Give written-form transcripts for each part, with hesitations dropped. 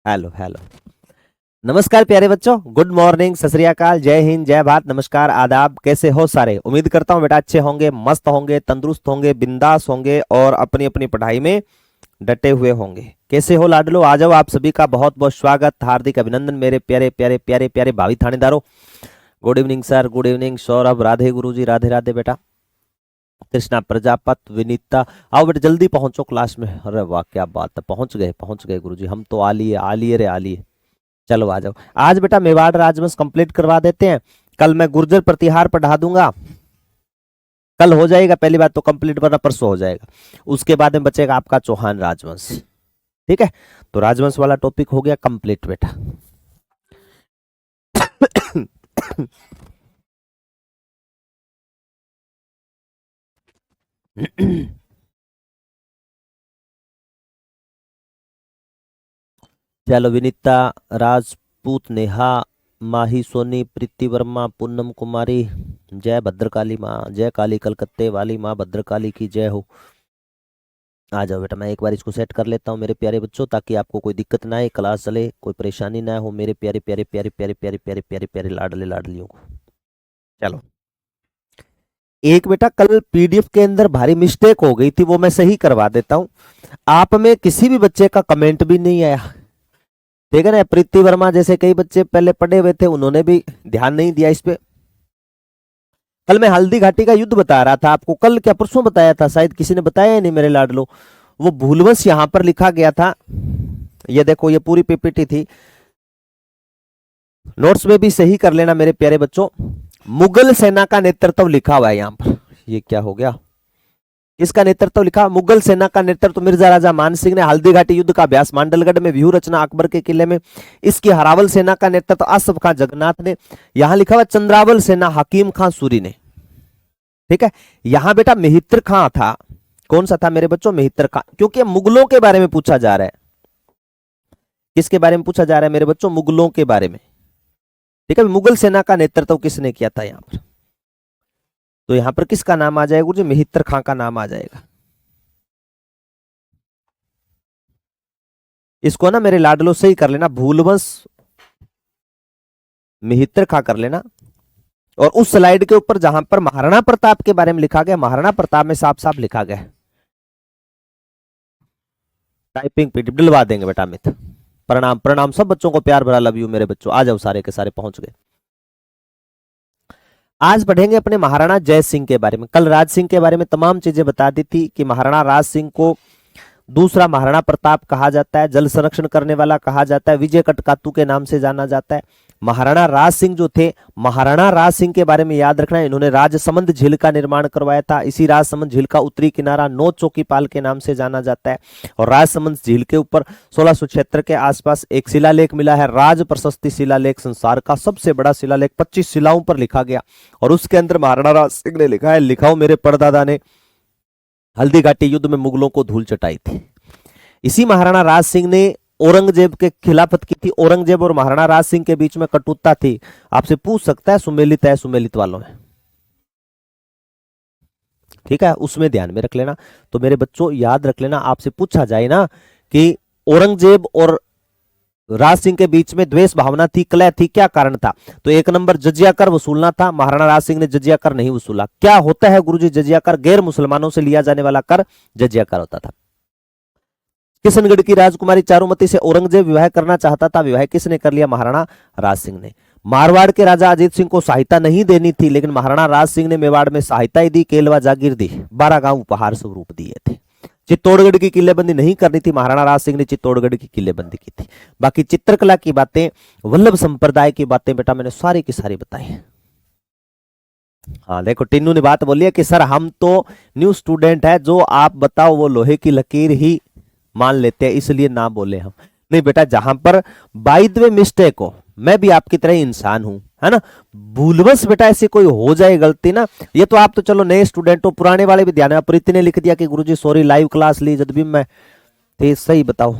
Hello hello. नमस्कार प्यारे बच्चों, गुड मॉर्निंग, सत श्री अकाल, जय हिंद, जय भारत, नमस्कार, आदाब। कैसे हो सारे? उम्मीद करता हूँ बेटा अच्छे होंगे, मस्त होंगे, तंदुरुस्त होंगे, बिंदास होंगे और अपनी अपनी पढ़ाई में डटे हुए होंगे। कैसे हो लाडलो? आ जाओ, आप सभी का बहुत बहुत स्वागत, हार्दिक अभिनंदन मेरे प्यारे प्यारे प्यारे प्यारे भावी थानेदारों। Good evening sir, good evening Saurabh, Radhe Guru ji, Radhe Radhe बेटा। कृष्णा प्रजापत, विनीता, आओ बेटा जल्दी पहुंचो क्लास में। अरे वाह क्या बात है, पहुंच गए गुरुजी, हम तो आ लिए रे, आ लिए। चलो आ जाओ। आज बेटा मेवाड़ राजवंश कंप्लीट करवा देते हैं। कल मैं गुर्जर प्रतिहार पढ़ा दूंगा। कल हो जाएगा पहली बात तो कंप्लीट, वरना परसों हो जाएगा। उसके बाद में बचेगा आपका चौहान राजवंश। ठीक है, तो राजवंश वाला टॉपिक हो गया कंप्लीट बेटा। चलो विनीता, राजपूत, नेहा, माही सोनी, प्रीति वर्मा, पूनम कुमारी, जय भद्रकाली माँ, जय काली कलकत्ते वाली माँ भद्रकाली की जय हो। आ जाओ बेटा, मैं एक बार इसको सेट कर लेता हूँ मेरे प्यारे बच्चों, ताकि आपको कोई दिक्कत ना आए, क्लास चले, कोई परेशानी ना हो मेरे प्यारे प्यारे प्यारे प्यारे प्यारे प्यारे प्यारे प्यारे लाडले लाडलियों को। चलो, एक बेटा कल पीडीएफ के अंदर भारी मिस्टेक हो गई थी, वो मैं सही करवा देता हूँ। आप में किसी भी बच्चे का कमेंट भी नहीं आया। ठीक है ना, प्रीति वर्मा जैसे कई बच्चे पहले पढ़े हुए थे, उन्होंने भी ध्यान नहीं दिया इस पे। कल मैं हल्दी घाटी का युद्ध बता रहा था आपको, कल क्या परसों बताया था, शायद किसी ने बताया ही नहीं मेरे लाडलो। वो भूलवश यहां पर लिखा गया था। ये देखो, ये पूरी पीपीटी थी, नोट्स में भी सही कर लेना मेरे प्यारे बच्चों। मुगल सेना का नेतृत्व लिखा हुआ है यहां पर। ये क्या हो गया, किसका नेतृत्व लिखा? मुगल सेना का नेतृत्व मिर्जा राजा मान सिंह ने। हल्दी घाटी युद्ध का अभ्यास मांडलगढ़ में, व्यूह रचना अकबर के किले में। इसकी हरावल सेना का नेतृत्व आसफ खां जगन्नाथ ने। यहां लिखा हुआ चंद्रावल सेना हकीम खां सूरी ने। ठीक है, यहां बेटा मेहित्र खां था। कौन सा था मेरे बच्चों? मेहित्र खां, क्योंकि मुगलों के बारे में पूछा जा रहा है। किसके बारे में पूछा जा रहा है मेरे बच्चों? मुगलों के बारे में। ठीक है, मुगल सेना का नेतृत्व किसने किया था यहां पर? तो यहां पर किसका नाम आ जाएगा गुरुजी? मेहित्र खां का नाम आ जाएगा। इसको ना मेरे लाडलो सही कर लेना, भूलवंश मेहित्र खां कर लेना। और उस स्लाइड के ऊपर जहां पर महाराणा प्रताप के बारे में लिखा गया, महाराणा प्रताप में साफ साफ लिखा गया। टाइपिंग पीडीएफ दिलवा देंगे बेटा अमित। प्रणाम प्रणाम, सब बच्चों को प्यार भरा लव यू मेरे बच्चों। आ जाओ, सारे के सारे पहुंच गए। आज पढ़ेंगे अपने महाराणा जय सिंह के बारे में। कल राज सिंह के बारे में तमाम चीजें बता दी थी कि महाराणा राज सिंह को दूसरा महाराणा प्रताप कहा जाता है, जल संरक्षण करने वाला कहा जाता है, विजय कटकातू के नाम से जाना जाता है। महाराणा राज सिंह जो थे, महाराणा राज सिंह के बारे में याद रखना है, इन्होंने राजसमंद झील का निर्माण करवाया था। इसी राजसमंद झील का उत्तरी किनारा नौ चौकीपाल के नाम से जाना जाता है। और राजसमंद झील के ऊपर 1676 के आसपास एक शिलालेख मिला है, राज प्रशस्ति शिलालेख, संसार का सबसे बड़ा शिलालेख, 25 शिलाओं पर लिखा गया। और उसके अंदर महाराणा राज सिंह ने लिखा है, लिखाओ मेरे परदादा ने हल्दी घाटी युद्ध में मुगलों को धूल चटाई थी। इसी महाराणा राज सिंह ने औरंगजेब के खिलाफत की थी। औरंगजेब और महाराणा राज सिंह के बीच में कटुता थी। आपसे पूछ सकता है सुमेलित है, सुमेलित वालों में। ठीक है, उसमें ध्यान में रख लेना। तो मेरे बच्चों याद रख लेना, आपसे पूछा जाए ना कि औरंगजेब और राज सिंह के बीच में द्वेष भावना थी, कलह थी, क्या कारण था? तो एक नंबर जजिया कर वसूलना था। महाराणा राज सिंह ने जजिया कर नहीं वसूला। क्या होता है गुरुजी जजिया कर? गैर मुसलमानों से लिया जाने वाला कर जजिया कर होता था। किशनगढ़ की राजकुमारी चारुमती से औरंगजेब विवाह करना चाहता था, विवाह किसने कर लिया? महाराणा राज सिंह ने। मारवाड़ के राजा अजीत सिंह को सहायता नहीं देनी थी, लेकिन महाराणा राज सिंह ने मेवाड़ में सहायता ही दी, केलवा जागीर दी, 12 गांव उपहार स्वरूप दिए थे। चित्तौड़गढ़ की किलेबंदी नहीं करनी थी, महाराणा राज सिंह ने चित्तौड़गढ़ की किलेबंदी की थी। बाकी चित्रकला की बातें, वल्लभ संप्रदाय की बातें बेटा मैंने सारी की सारी बताई। हाँ देखो, टिन्नू ने बात बोली है कि सर हम तो न्यू स्टूडेंट है, जो आप बताओ वो लोहे की लकीर ही मान लेते हैं, इसलिए ना बोले हम। नहीं बेटा, जहां पर बाय द वे मिस्टेक हो, मैं भी आपकी तरह ही इंसान हूं, है ना। भूलवश बेटा ऐसी कोई हो जाए गलती ना, ये तो आप तो चलो नए स्टूडेंट हो, पुराने वाले भी ध्यान है। प्रीति ने लिख दिया कि गुरुजी सॉरी लाइव क्लास ली जब भी मैं थे, सही बताओ।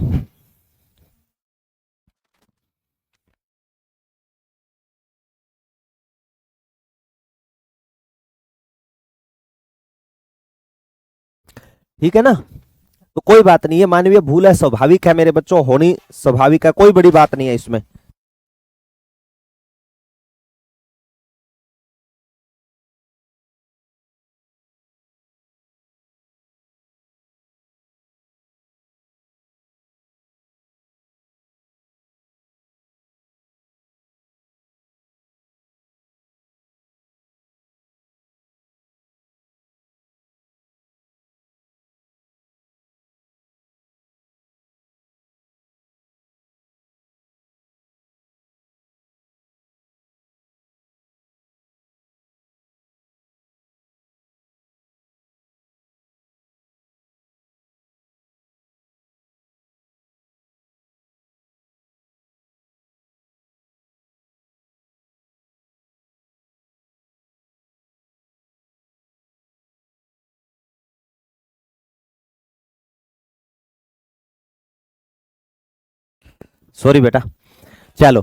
ठीक है ना, तो कोई बात नहीं, ये मानवीय भूल है, स्वाभाविक है मेरे बच्चों, होनी स्वाभाविक है, कोई बड़ी बात नहीं है इसमें। सॉरी बेटा, चलो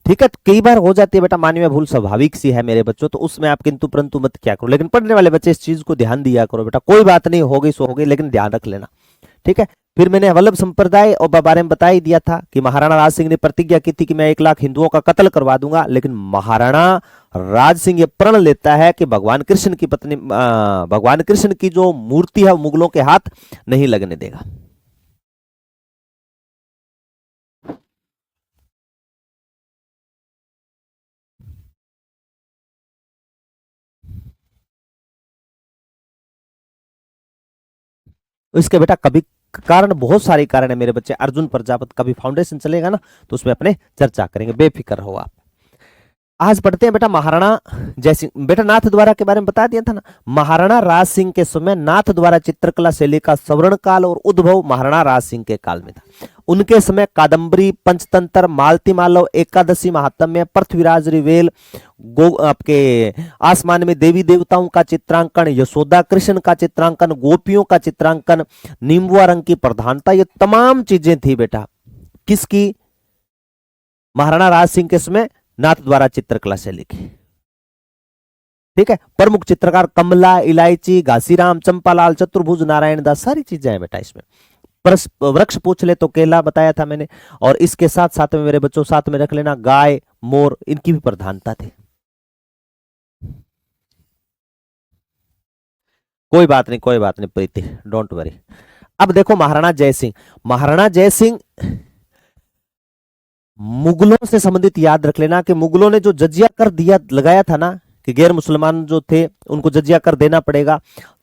ठीक है। तो कई बार हो जाती है बेटा मानवीय भूल, स्वाभाविक सी है मेरे बच्चों, तो उसमें आप किंतु परंतु मत क्या करो, लेकिन पढ़ने वाले बच्चे इस चीज को ध्यान दिया करो बेटा, कोई बात नहीं, हो गई सो हो गई, लेकिन ध्यान रख लेना, ठीक है। फिर मैंने वल्लभ संप्रदाय और बारे में बता ही दिया था कि महाराणा राज सिंह ने प्रतिज्ञा की थी कि मैं 1 लाख हिंदुओं का कत्ल करवा दूंगा, लेकिन महाराणा राज सिंह ये प्रण लेता है कि भगवान कृष्ण की पत्नी, भगवान कृष्ण की जो मूर्ति है मुगलों के हाथ नहीं लगने देगा। इसके बेटा कभी कारण, बहुत सारे कारण है मेरे बच्चे, अर्जुन प्रजापति का भी फाउंडेशन चलेगा ना, तो उसमें अपने चर्चा करेंगे, बेफिक्र हो आप। आज पढ़ते हैं बेटा महाराणा जयसिंह। बेटा नाथ द्वारा के बारे में बता दिया था ना, महाराणा राज सिंह के समय नाथ द्वारा चित्रकला शैली का स्वर्ण काल और उद्भव महाराणा राज सिंह के काल में था। उनके समय कादंबरी, पंचतंत्र, मालती मालव, एकादशी महात्म्य, पृथ्वीराज रिवेल, आपके आसमान में देवी देवताओं का चित्रांकन, यशोदा कृष्ण का चित्रांकन, गोपियों का चित्रांकन, नींबुआ रंग की प्रधानता, ये तमाम चीजें थी बेटा किसकी, महाराणा राज सिंह के समय नाथ द्वारा चित्रकला शैली की, ठीक है। प्रमुख चित्रकार कमला, इलायची, घासीराम, चंपालाल, चतुर्भुज, नारायण दास, सारी चीजें हैं बेटा इसमें। वृक्ष पूछ ले तो केला बताया था मैंने, और इसके साथ साथ में मेरे बच्चों साथ में रख लेना गाय, मोर, इनकी भी प्रधानता थी। कोई बात नहीं, कोई बात नहीं प्रीति, डोंट वरी। अब देखो महाराणा जयसिंह, महाराणा जयसिंह मुगलों से संबंधित याद रख लेना कि मुगलों ने जो जजिया कर दिया लगाया था ना, कि गैर मुसलमान जो थे उनको जजिया कर देना पड़ेगा,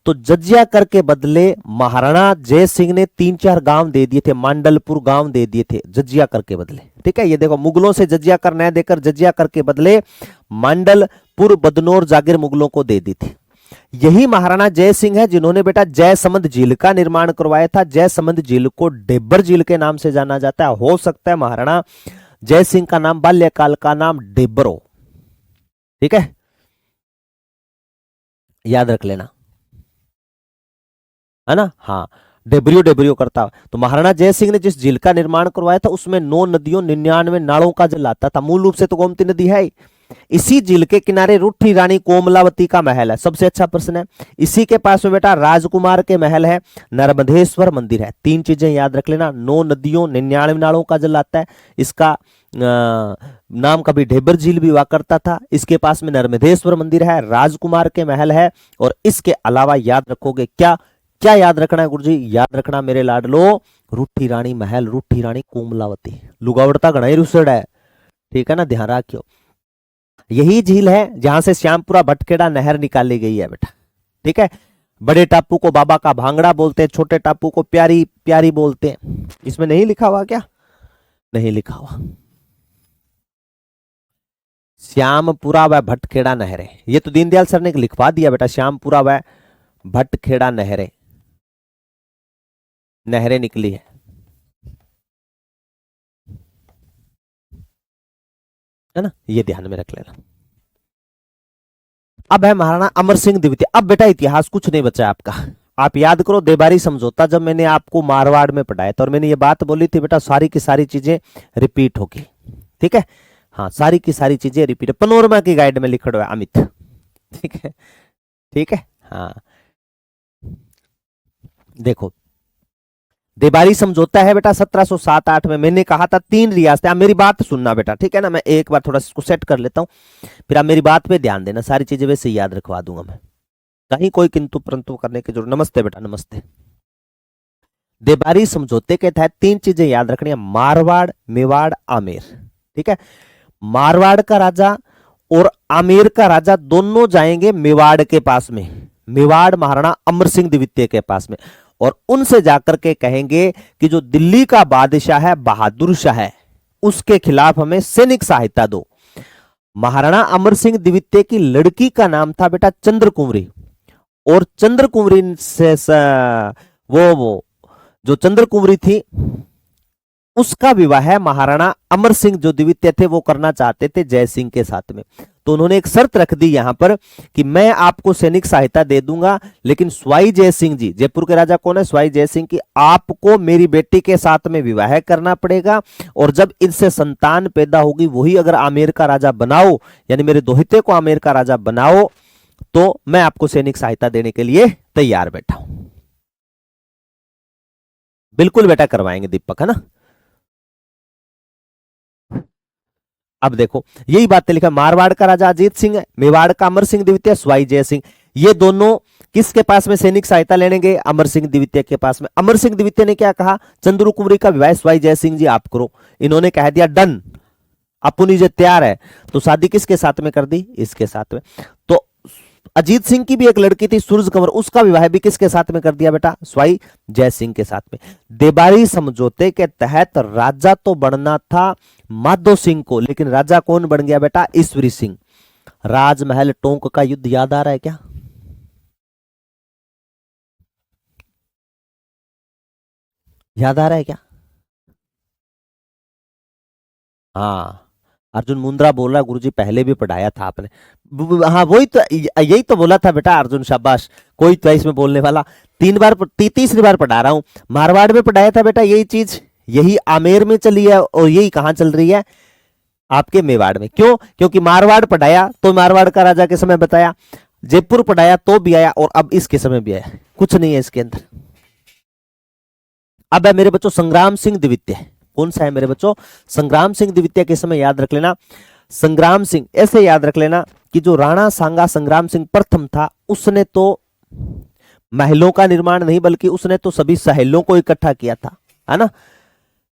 तो जजिया कर के बदले महाराणा जय सिंह ने 3-4 गांव दे दिए थे, मांडलपुर गांव दे दिए थे जजिया कर के बदले, ठीक है। ये देखो मुगलों से जजिया कर न देकर जजिया कर के बदले मांडलपुर, बदनौर जागीर मुगलों को दे दी थी। यही महाराणा जय सिंह है जिन्होंने बेटा जयसमंद झील का निर्माण करवाया था। जयसमंद झील को डेब्बर झील के नाम से जाना जाता है, हो सकता है महाराणा जय सिंह का नाम बाल्यकाल का नाम डेब्बर हो, ठीक है, याद रख लेना, है ना। हाँ, डेब्रियो डेब्रियो करता। तो महाराणा जय सिंह ने जिस झील का निर्माण करवाया था उसमें 9 नदियों 99 नालों का जल आता था। मूल रूप से तो गोमती नदी है ही। इसी झील के किनारे रूठी रानी कोमलावती का महल है, सबसे अच्छा प्रश्न है। इसी के पास में बेटा राजकुमार के महल है, नर्मदेश्वर मंदिर है। 3 चीजें याद रख लेना, 9 नदियों 99 नालों का जल आता है, इसका नाम कभी ढेबर झील भी हुआ करता था, इसके पास में नर्मदेश्वर मंदिर है, राजकुमार के महल है, और इसके अलावा याद रखोगे क्या, क्या याद रखना है गुरुजी, याद रखना मेरे लाडलो, रूठी रानी महल, रूठी रानी कोमलावती, लुगावड़ता घना ही रुसड़ है, ठीक है ना, ध्यान रखियो। यही झील है जहां से श्यामपुरा भटखेड़ा नहर निकाली गई है बेटा, ठीक है। बड़े टापू को बाबा का भांगड़ा बोलते हैं, छोटे टापू को प्यारी प्यारी बोलते हैं। इसमें नहीं लिखा हुआ क्या, नहीं लिखा हुआ। श्यामपुरा व भटखेड़ा नहरें, ये तो दीनदयाल सर ने लिखवा दिया बेटा, श्यामपुरा व भटखेड़ा नहरें, नहरें निकली है ना, ये ध्यान में रख लेना। अब है महाराणा अमर सिंह द्वितीय। अब बेटा इतिहास कुछ नहीं बचा आपका, आप याद करो देबारी समझौता जब मैंने आपको मारवाड़ में पढ़ाया था, और मैंने ये बात बोली थी बेटा सारी की सारी चीजें रिपीट होगी, ठीक है। हाँ, सारी की सारी चीजें रिपीट, पनोरमा की गाइड में लिखा हुआ है अमित, ठीक है, ठीक है। हाँ देखो देबारी समझौता है बेटा 1707-8 में। मैंने कहा था 3 रियासतें। आप मेरी बात सुनना बेटा, ठीक है ना। मैं एक बार थोड़ा इसको सेट कर लेता हूं, फिर आप मेरी बात पे ध्यान देना। सारी चीजें वैसे याद रखवा दूंगा मैं, कहीं कोई किंतु परंतु करने की जरूरत। नमस्ते बेटा, नमस्ते। देबारी समझौते के तहत 3 चीजें याद रखनी है, मारवाड़, मेवाड़, आमेर। ठीक है, मारवाड़ का राजा और आमेर का राजा दोनों जाएंगे मेवाड़ के पास में, मेवाड़ महाराणा अमर सिंह द्वितीय के पास में, और उनसे जाकर के कहेंगे कि जो दिल्ली का बादशाह है बहादुर शाह है, उसके खिलाफ हमें सैनिक सहायता दो। महाराणा अमर सिंह द्वितीय की लड़की का नाम था बेटा चंद्र कुंवरी, और चंद्र कुंवरी से वो जो चंद्र कुंवरी थी उसका विवाह महाराणा अमर सिंह जो द्वितीय थे वो करना चाहते थे जय सिंह के साथ में। तो उन्होंने एक शर्त रख दी यहां पर कि मैं आपको सैनिक सहायता दे दूंगा, लेकिन स्वाई जय सिंह जी, जयपुर के राजा कौन है, स्वाई जय सिंह की, आपको मेरी बेटी के साथ में विवाह करना पड़ेगा, और जब इनसे संतान पैदा होगी वही अगर आमेर का राजा बनाओ, यानी मेरे दोहिते को आमेर का राजा बनाओ, तो मैं आपको सैनिक सहायता देने के लिए तैयार बैठा हूं। बिल्कुल बेटा करवाएंगे दीपक, है ना। अब देखो यही बातें लिखा, मारवाड़ का राजा अजीत सिंह है, मेवाड़ का अमर सिंह द्वितीय, स्वाई जय सिंह, ये दोनों किसके पास में सैनिक सहायता लेने गए, अमर सिंह द्वितीय के पास में। अमर सिंह द्वितीय ने क्या कहा, चंद्रू कुंवरी का विवाह स्वाई जय सिंह जी आप करो। इन्होंने कह दिया डन, अपनी जो तैयार है, तो शादी किसके साथ में कर दी, इसके साथ में। तो अजीत सिंह की भी एक लड़की थी सूरज कंवर, उसका विवाह भी किसके साथ में कर दिया बेटा, स्वाई जय सिंह के साथ में। देबारी समझौते के तहत राजा तो बनना था माधो सिंह को, लेकिन राजा कौन बन गया बेटा, ईश्वरी सिंह। राजमहल टोंक का युद्ध याद आ रहा है क्या, याद आ रहा है क्या। हाँ, अर्जुन मुंद्रा बोल रहा है गुरुजी पहले भी पढ़ाया था आपने। हाँ वही तो, यही तो बोला था बेटा अर्जुन, शाबाश, कोई तो इसमें बोलने वाला। 3 बार, तीसरी बार पढ़ा रहा हूं। मारवाड़ में पढ़ाया था बेटा यही चीज, यही आमेर में चली है, और यही कहां चल रही है, आपके मेवाड़ में। क्यों, क्योंकि मारवाड़ पढ़ाया तो मारवाड़ का राजा के समय बताया, जयपुर पढ़ाया तो भी आया, और अब इसके समय भी आया, कुछ नहीं है इसके अंदर। अब है मेरे बच्चों संग्राम सिंह द्वितीय, कौन सा है मेरे बच्चों, संग्राम सिंह द्वितीय के समय याद रख लेना, संग्राम सिंह ऐसे याद रख लेना कि जो राणा सांगा संग्राम सिंह प्रथम था, उसने तो महलों का निर्माण नहीं बल्कि उसने तो सभी सहेलों को इकट्ठा किया था, है ना,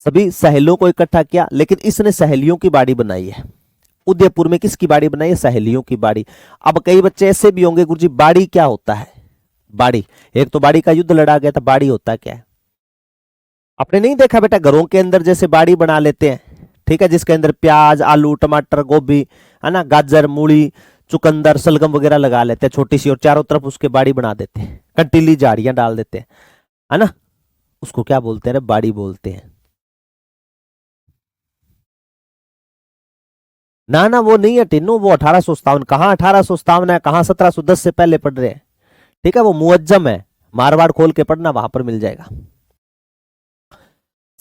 सभी सहेलियों को इकट्ठा किया, लेकिन इसने सहेलियों की बाड़ी बनाई है। उदयपुर में किसकी बाड़ी बनाई है, सहेलियों की बाड़ी। अब कई बच्चे ऐसे भी होंगे गुरुजी बाड़ी क्या होता है, बाड़ी, एक तो बाड़ी का युद्ध लड़ा गया था, बाड़ी होता क्या है, आपने नहीं देखा बेटा, घरों के अंदर जैसे बाड़ी बना लेते हैं, ठीक है, जिसके अंदर प्याज, आलू, टमाटर, गोभी, है ना, गाजर, मूली, चुकंदर, सलगम वगैरह लगा लेते हैं छोटी सी, और चारों तरफ उसके बाड़ी बना देते हैं, कंटीली झाड़ियां डाल देते हैं, है ना, उसको क्या बोलते हैं, बाड़ी बोलते हैं। ना ना वो नहीं है टिन्नू, वो 1857, कहाँ 1857 है, कहाँ 1710 से पहले पढ़ रहे हैं, ठीक है, वो मुअज्जम है, मारवाड़ खोल के पढ़ना, वहां पर मिल जाएगा।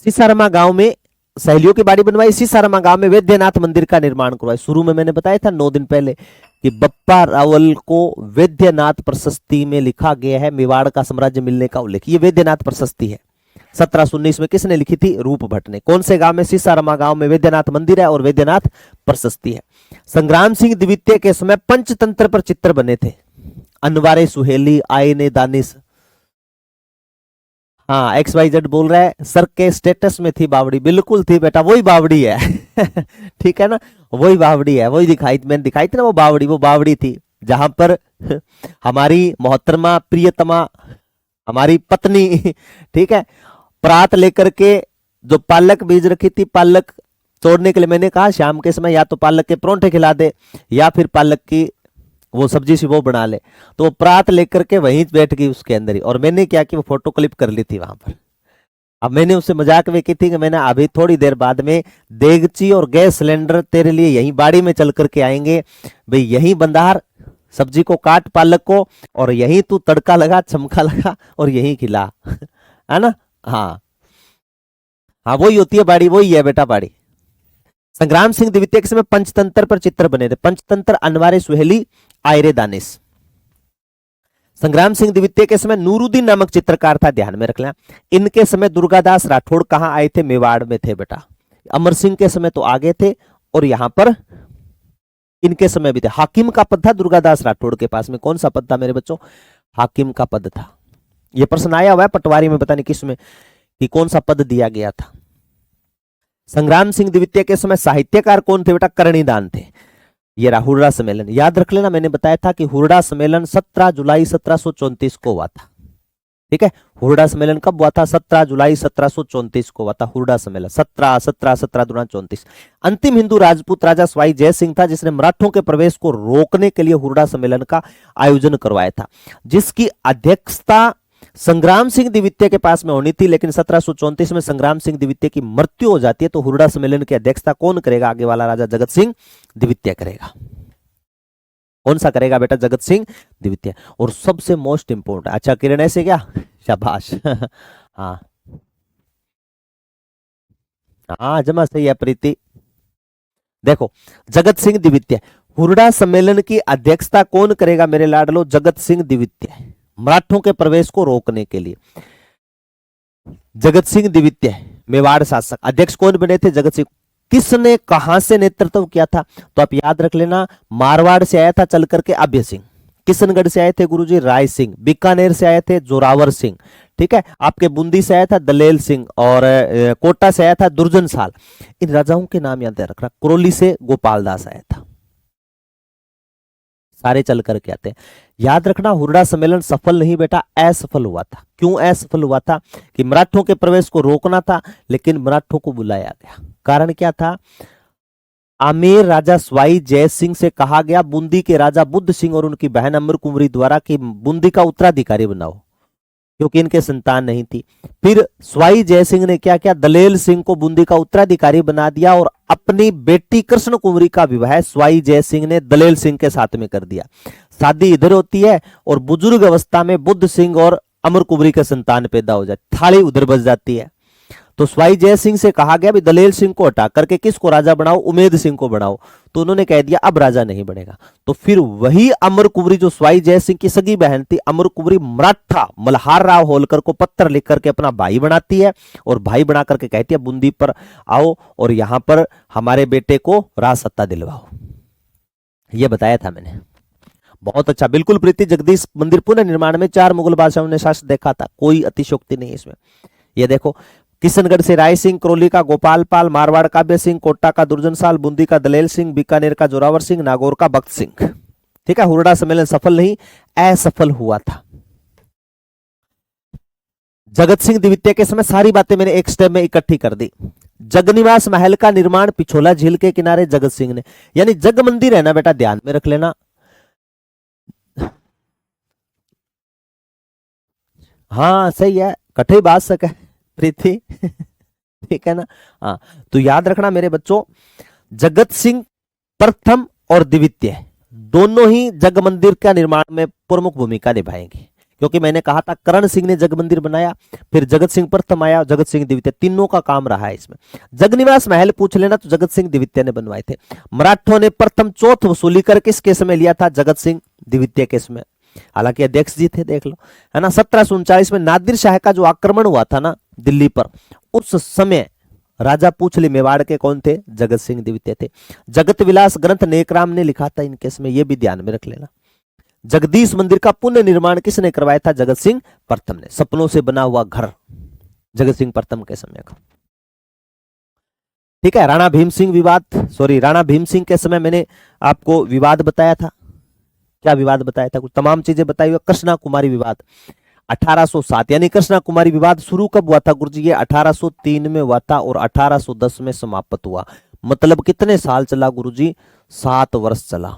सीसारमा गांव में सहेलियों की बाड़ी बनवाई, सीसारमा गांव में वैद्यनाथ मंदिर का निर्माण करवाया। शुरू में मैंने बताया था 9 दिन पहले कि बप्पा रावल को वैद्यनाथ प्रशस्ति में लिखा गया है मेवाड़ का साम्राज्य मिलने का उल्लेख, ये वैद्यनाथ प्रशस्ति है। 1719 में किसने लिखी थी, रूप भट्ट ने। कौन से गांव में, सीसारमा गांव में वैद्यनाथ मंदिर है और वैद्यनाथ प्रशस्ति है। संग्राम सिंह द्वितीय के समय पंचतंत्र पर चित्र बने थे, अनवारे सुहेली, आयने दानिश। हाँ XYZ बोल रहा है सर के स्टेटस में थी बावड़ी, बिल्कुल थी बेटा, वही बावड़ी है ठीक है ना, वही बावड़ी है, वही दिखाई, मैंने दिखाई थी ना वो बावड़ी, वो बावड़ी थी जहां पर हमारी मोहतरमा प्रियतमा, हमारी पत्नी ठीक है, परात लेकर के जो पालक बीज रखी थी, पालक तोड़ने के लिए, मैंने कहा शाम के समय या तो पालक के परोंठे खिला दे या फिर पालक की वो सब्जी सी वो बना ले, तो वो परात लेकर के वहीं बैठ गई उसके अंदर ही, और मैंने क्या कि वो फोटो क्लिप कर ली थी वहां पर। अब मैंने उससे मजाक में की थी कि मैंने अभी थोड़ी देर बाद में देगची और गैस सिलेंडर तेरे लिए यहीं बाड़ी में चल करके आएंगे भाई, यहीं बंधार सब्जी को काट पालक को, और यहीं तू तड़का लगा, चमका लगा, और यहीं खिला है ना। हाँ हाँ वही होती है बाड़ी, वही है बेटा बाड़ी। संग्राम सिंह द्वितीय के समय पंचतंत्र पर चित्र बने थे, पंचतंत्र अनवारे सुहेली, आयरे दानिश। संग्राम सिंह द्वितीय के समय नूरुद्दीन नामक चित्रकार था, ध्यान में रख लेना। इनके समय दुर्गादास राठौड़ कहां आए थे? मेवाड़ में थे बेटा। अमर सिंह के समय तो आगे थे, और यहां पर इनके समय भी थे। हाकिम का पद था दुर्गादास राठौड़ के पास में। कौन सा पद था मेरे बच्चों? हाकिम का पद था। यह प्रश्न आया हुआ है पटवारी में, पता नहीं किस में, कि कौन सा पद दिया गया था। संग्राम सिंह द्वितीय के समय साहित्यकार कौन थे बेटा? करणीदान थे। ये रहा हुर्रा सम्मेलन, याद रख लेना। मैंने बताया था कि हुर्रा सम्मेलन 17 जुलाई 1734 को हुआ था। ठीक है, हुर्रा सम्मेलन कब हुआ था? 17 जुलाई 1734 को हुआ था हुर्रा सम्मेलन। 17 दुना 34। अंतिम हिंदू राजपूत राजा स्वाई जय सिंह था, जिसने मराठों के प्रवेश को रोकने के लिए हुर्रा सम्मेलन का आयोजन करवाया था, जिसकी अध्यक्षता संग्राम सिंह द्वितीय के पास में होनी थी। लेकिन 1734 में संग्राम सिंह द्वितीय की मृत्यु हो जाती है, तो हुर्रा सम्मेलन की अध्यक्षता कौन करेगा? आगे वाला राजा जगत सिंह द्वितीय करेगा। कौन सा करेगा बेटा? जगत सिंह द्वितीय। और सबसे मोस्ट इंपोर्टेंट, अच्छा किरण ऐसे क्या? शाबाश हाँ हाँ, जमा सही है प्रीति। देखो, जगत सिंह द्वितीय, हुर्रा सम्मेलन की अध्यक्षता कौन करेगा मेरे लाडलो? जगत सिंह द्वितीय, मराठों के प्रवेश को रोकने के लिए। जगत सिंह द्वितीय मेवाड़ शासक, अध्यक्ष कौन बने थे? जगत सिंह। किसने कहां से नेतृत्व किया था? तो आप याद रख लेना, मारवाड़ से आया था चल करके अभय सिंह, किशनगढ़ से आए थे गुरुजी राय सिंह, बीकानेर से आए थे जोरावर सिंह, ठीक है, आपके बूंदी से आया था दलेल सिंह, और कोटा से आया था दुर्जन साल। इन राजाओं के नाम याद रखना। कुरोली से गोपाल दास आया था। सारे चल करके आते हैं। याद रखना, हुर्रा सम्मेलन सफल नहीं बेटा, असफल हुआ था। क्यों असफल हुआ था? कि मराठों के प्रवेश को रोकना था, लेकिन मराठों को बुलाया गया। कारण क्या था? आमेर राजा स्वाई जय सिंह से कहा गया बूंदी के राजा बुद्ध सिंह और उनकी बहन अमर कुंवरी द्वारा कि बूंदी का उत्तराधिकारी बनाओ, क्योंकि इनके संतान नहीं थी। फिर स्वाई जय सिंह ने क्या किया? दलेल सिंह को बूंदी का उत्तराधिकारी बना दिया, और अपनी बेटी कृष्ण कुंवरी का विवाह स्वाई जय सिंह ने दलेल सिंह के साथ में कर दिया। शादी इधर होती है, और बुजुर्ग अवस्था में बुद्ध सिंह और अमर कुंवरी का संतान पैदा हो जाती, थाली उधर बच जाती है। तो स्वाई जय सिंह से कहा गया भी दलेल सिंह को हटा करके किसको राजा बनाओ? उमेद सिंह को बनाओ। तो उन्होंने कह दिया अब राजा नहीं बनेगा। तो फिर वही अमर कुंवरी, जो स्वाई जय सिंह की सगी बहन थी, अमर कुंवरी मराठा मल्हार राव होलकर को पत्र लिख करके अपना भाई बनाती है, और भाई बना करके कहती है बूंदी पर आओ और यहां पर हमारे बेटे को राज सत्ता दिलवाओ। यह बताया था मैंने। बहुत अच्छा, बिल्कुल प्रीति। जगदीश मंदिर पुनः निर्माण में 4 मुगल बादशाहों ने शासन देखा था, कोई अतिशोक्ति नहीं इसमें। यह देखो, किशनगढ़ से राय सिंह, करौली का गोपाल पाल, मारवाड़ का अभय सिंह, कोटा का दुर्जन साल, बूंदी का दलेल सिंह, बीकानेर का जोरावर सिंह, नागौर का बख्त सिंह। ठीक है, हुर्रा सम्मेलन सफल नहीं, असफल हुआ था। जगत सिंह द्वितीय के समय सारी बातें मैंने एक स्टेप में इकट्ठी कर दी। जगनिवास महल का निर्माण पिछोला झील के किनारे जगत सिंह ने, यानी जग मंदिर है ना बेटा, ध्यान में रख लेना। हाँ सही है, कठे बात सक है प्रीति ठीक है ना। हाँ, तो याद रखना मेरे बच्चों, जगत सिंह प्रथम और द्वितीय दोनों ही जग मंदिर का निर्माण में प्रमुख भूमिका निभाएंगे, क्योंकि मैंने कहा था करण सिंह ने जग मंदिर बनाया, फिर जगत सिंह प्रथम आया, जगत सिंह द्वितीय, तीनों का काम रहा है इसमें। जगनिवास महल पूछ लेना तो जगत सिंह द्वितीय ने बनवाए थे। मराठों ने प्रथम चौथ वसूली कर किसके समय लिया था? जगत सिंह द्वितीय के समय। हालांकि अध्यक्ष जी थे, देख लो, है ना। 1739 में नादिर शाह का जो आक्रमण हुआ था ना दिल्ली पर, उस समय राजा पूछली मेवाड़ के कौन थे? जगत सिंह द्वितीय थे। जगत विलास ग्रंथ नेकराम ने लिखा था इनके समय, यह भी ध्यान में रख लेना। जगदीश मंदिर का पुनः निर्माण किसने करवाया था? जगत सिंह प्रथम ने। सपनों से बना हुआ घर जगत सिंह प्रथम के समय का। ठीक है, राणा भीम सिंह विवाद, सॉरी राणा भीम सिंह के समय मैंने आपको विवाद बताया था। क्या विवाद बताया था? कुछ तमाम चीजें बताई हुई। कृष्णा कुमारी विवाद 1807, यानी कृष्णा कुमारी विवाद शुरू कब हुआ था गुरुजी? ये 1803 में हुआ था और 1810 में समाप्त हुआ। मतलब कितने साल चला गुरुजी? 7 वर्ष चला।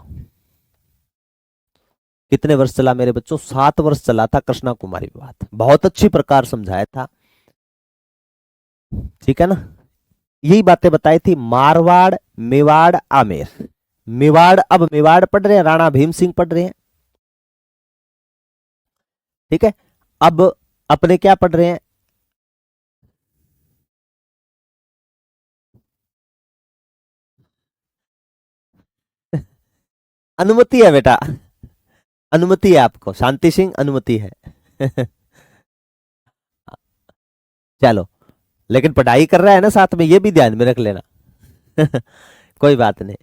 कितने वर्ष चला मेरे बच्चों? 7 वर्ष चला था कृष्णा कुमारी विवाद। बहुत अच्छी प्रकार समझाया था, ठीक है ना। यही बातें बताई थी। मारवाड़, मेवाड़, आमेर। मेवाड़, अब मेवाड़ पढ़ रहे हैं, राणा भीम सिंह पढ़ रहे हैं, ठीक है। अब अपने क्या पढ़ रहे हैं? अनुमति है बेटा, अनुमति है आपको, शांति सिंह अनुमति है। चलो, लेकिन पढ़ाई कर रहा है ना साथ में, ये भी ध्यान में रख लेना। कोई बात नहीं।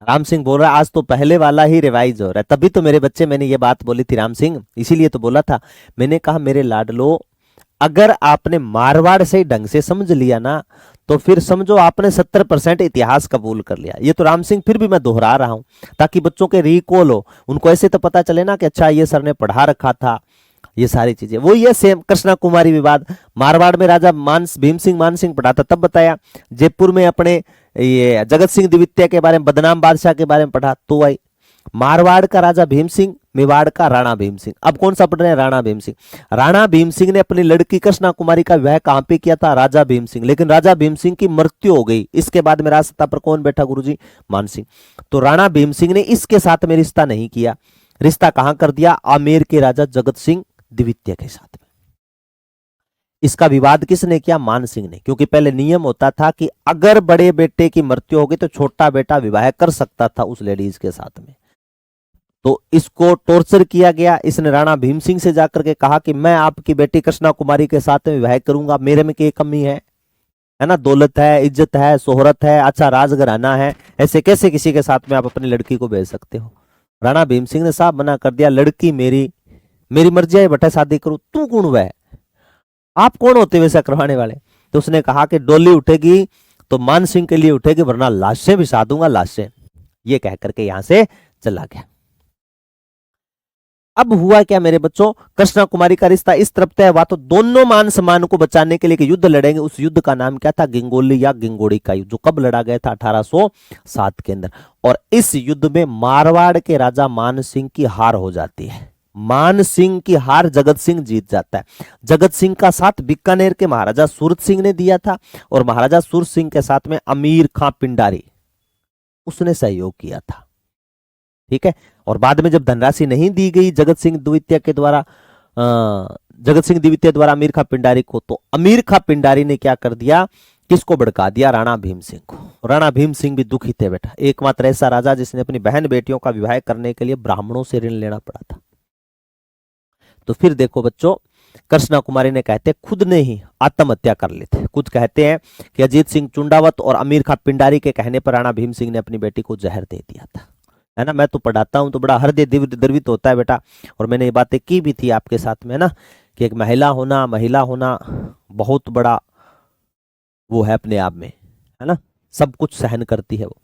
राम सिंह बोल रहा है आज तो पहले वाला ही रिवाइज हो रहा है, तभी तो मेरे बच्चे मैंने ये बात बोली थी राम सिंह, इसीलिए तो बोला था। मैंने कहा मेरे लाडलो, अगर आपने मारवाड़ से ढंग से समझ लिया ना, तो फिर समझो आपने 70% इतिहास कबूल कर लिया। ये तो राम सिंह फिर भी मैं दोहरा रहा हूं, ताकि बच्चों के रिकॉल हो, उनको ऐसे तो पता चले ना कि अच्छा ये सर ने पढ़ा रखा था, ये सारी चीजें। वो ये सेम कृष्णा कुमारी विवाद, मारवाड़ में राजा भीम सिंह मान सिंह पढ़ा था तब बताया, जयपुर में अपने ये जगत सिंह द्वितीय के बारे में, बदनाम बादशाह के बारे में पढ़ा तो आई। मारवाड़ का राजा भीम सिंह, मेवाड़ का राणा भीम सिंह। अब कौन सा पढ़ रहे हैं? राणा भीम सिंह। राणा भीम सिंह ने अपनी लड़की कृष्णा कुमारी का विवाह कहां पे किया था? राजा भीम सिंह। लेकिन राजा भीम सिंह की मृत्यु हो गई, इसके बाद में राजसत्ता पर कौन बैठा? गुरुजी मान सिंह। तो राणा भीम सिंह ने इसके साथ में रिश्ता नहीं किया, रिश्ता कहां कर दिया? आमेर के राजा जगत सिंह द्वितीय के साथ में। इसका विवाद किसने किया? मान सिंह ने, क्योंकि पहले नियम होता था कि अगर बड़े बेटे की मृत्यु हो गई तो छोटा बेटा विवाह कर सकता था उस लेडीज के साथ में। तो इसको टॉर्चर किया गया। इसने राणा भीम सिंह से जाकर के कहा कि मैं आपकी बेटी कृष्णा कुमारी के साथ में विवाह करूंगा, मेरे में क्या कमी है ना? दौलत है, इज्जत है, शोहरत है, अच्छा राजघराना है, ऐसे कैसे किसी के साथ में आप अपनी लड़की को भेज सकते हो? राणा भीम सिंह ने साफ मना कर दिया, लड़की मेरी, मेरी मर्जी है बेटा शादी करूं, तू कौन वह? आप कौन होते वैसा करवाने वाले? तो उसने कहा कि डोली उठेगी तो मान सिंह के लिए उठेगी, वरना लाशें बिछा दूंगा, लाशें। ये कह करके यहां से चला गया। अब हुआ क्या मेरे बच्चों? कृष्णा कुमारी का रिश्ता इस तरफ तय हुआ तो दोनों मान सम्मान को बचाने के लिए कि युद्ध लड़ेंगे। उस युद्ध का नाम क्या था? गिंगोली या गिंगोड़ी का युद्ध, जो कब लड़ा गया था? 1807 के अंदर। और इस युद्ध में मारवाड़ के राजा मान सिंह की हार हो जाती है। मान सिंह की हार, जगत सिंह जीत जाता है। जगत सिंह का साथ बीकानेर के महाराजा सूरत सिंह ने दिया था, और महाराजा सूरत सिंह के साथ में अमीर खां पिंडारी, उसने सहयोग किया था। ठीक है। और बाद में जब धनराशि नहीं दी गई जगत सिंह द्वितीय के द्वारा, जगत सिंह द्वितीय द्वारा अमीर खां पिंडारी को, तो अमीर खां पिंडारी ने क्या कर दिया? किसको भड़का दिया? राणा भीम सिंह को। राणा भीम सिंह भी दुखी थे बेटा, एकमात्र ऐसा राजा जिसने अपनी बहन बेटियों का विवाह करने के लिए ब्राह्मणों से ऋण लेना पड़ा था। तो फिर देखो बच्चों, कृष्णा कुमारी ने कहते खुद ने ही आत्महत्या कर ली थी। कुछ कहते हैं कि अजीत सिंह चुंडावत और अमीर खां पिंडारी के कहने पर राणा भीम सिंह ने अपनी बेटी को जहर दे दिया था, है ना। मैं तो पढ़ाता हूं तो बड़ा हृदय द्रवित होता है बेटा, और मैंने ये बातें की भी थी आपके साथ में ना, कि एक महिला होना बहुत बड़ा वो है अपने आप में, है ना, सब कुछ सहन करती है वो।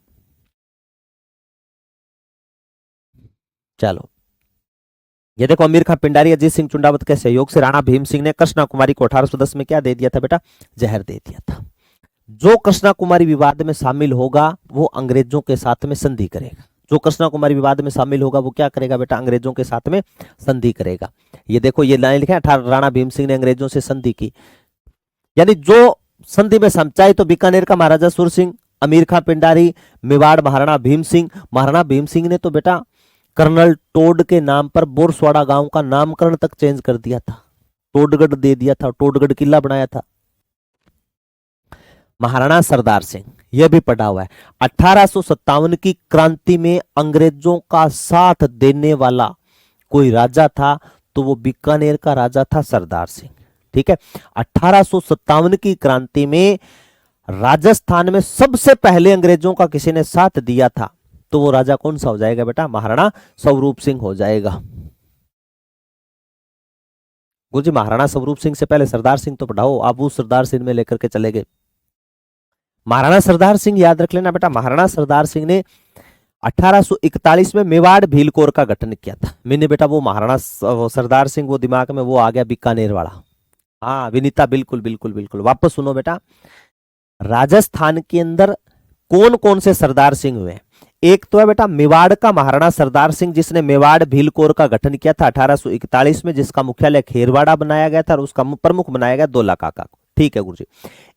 चलो, ये देखो, अमीर खां पिंडारी अजीत सिंह चुंडावत के सहयोग से राणा भीम सिंह ने कृष्णा कुमारी को 1810 में क्या दे दिया था बेटा? जहर दे दिया था। जो कृष्णा कुमारी विवाद में शामिल होगा वो अंग्रेजों के साथ में संधि करेगा। जो कृष्णा कुमारी विवाद में शामिल होगा वो क्या करेगा बेटा? अंग्रेजों के साथ में संधि करेगा। ये देखो, ये लाइन लिखा है, राणा भीम सिंह ने अंग्रेजों से संधि की, यानी जो संधि में चाहे तो बीकानेर का महाराजा सुर सिंह, अमीर खां पिंडारी, मेवाड़ महाराणा भीम सिंह। महाराणा भीम सिंह ने तो बेटा कर्नल टोड के नाम पर बोरसवाड़ा गांव का नामकरण तक चेंज कर दिया था, टोडगढ़ दे दिया था, टोडगढ़ किला बनाया था। महाराणा सरदार सिंह, यह भी पढ़ा हुआ है। 1857 की क्रांति में अंग्रेजों का साथ देने वाला कोई राजा था तो वो बीकानेर का राजा था सरदार सिंह। ठीक है। 1857 की क्रांति में राजस्थान में सबसे पहले अंग्रेजों का किसी ने साथ दिया था तो वो राजा कौन सा हो जाएगा बेटा? महाराणा स्वरूप सिंह हो जाएगा। गुरुजी, महाराणा स्वरूप सिंह से पहले सरदार सिंह तो पढ़ाओ, आप उस सरदार सिंह में लेकर के चले गए। महाराणा सरदार सिंह याद रख लेना बेटा, महाराणा सरदार सिंह ने 1841 में मेवाड़ भीलकोर का गठन किया था। मैंने बेटा वो महाराणा सरदार सिंह वो दिमाग में वो आ गया बीकानेर वाला। हाँ विनीता, बिल्कुल बिल्कुल बिल्कुल, वापस सुनो बेटा। राजस्थान के अंदर कौन कौन से सरदार सिंह हुए? एक तो है बेटा मेवाड़ का महाराणा सरदार सिंह, जिसने मेवाड़ भीलकोर का गठन किया था 1841 में, जिसका मुख्यालय खेरवाड़ा बनाया गया था और उसका प्रमुख बनाया गया दौला काका को। ठीक है गुरुजी।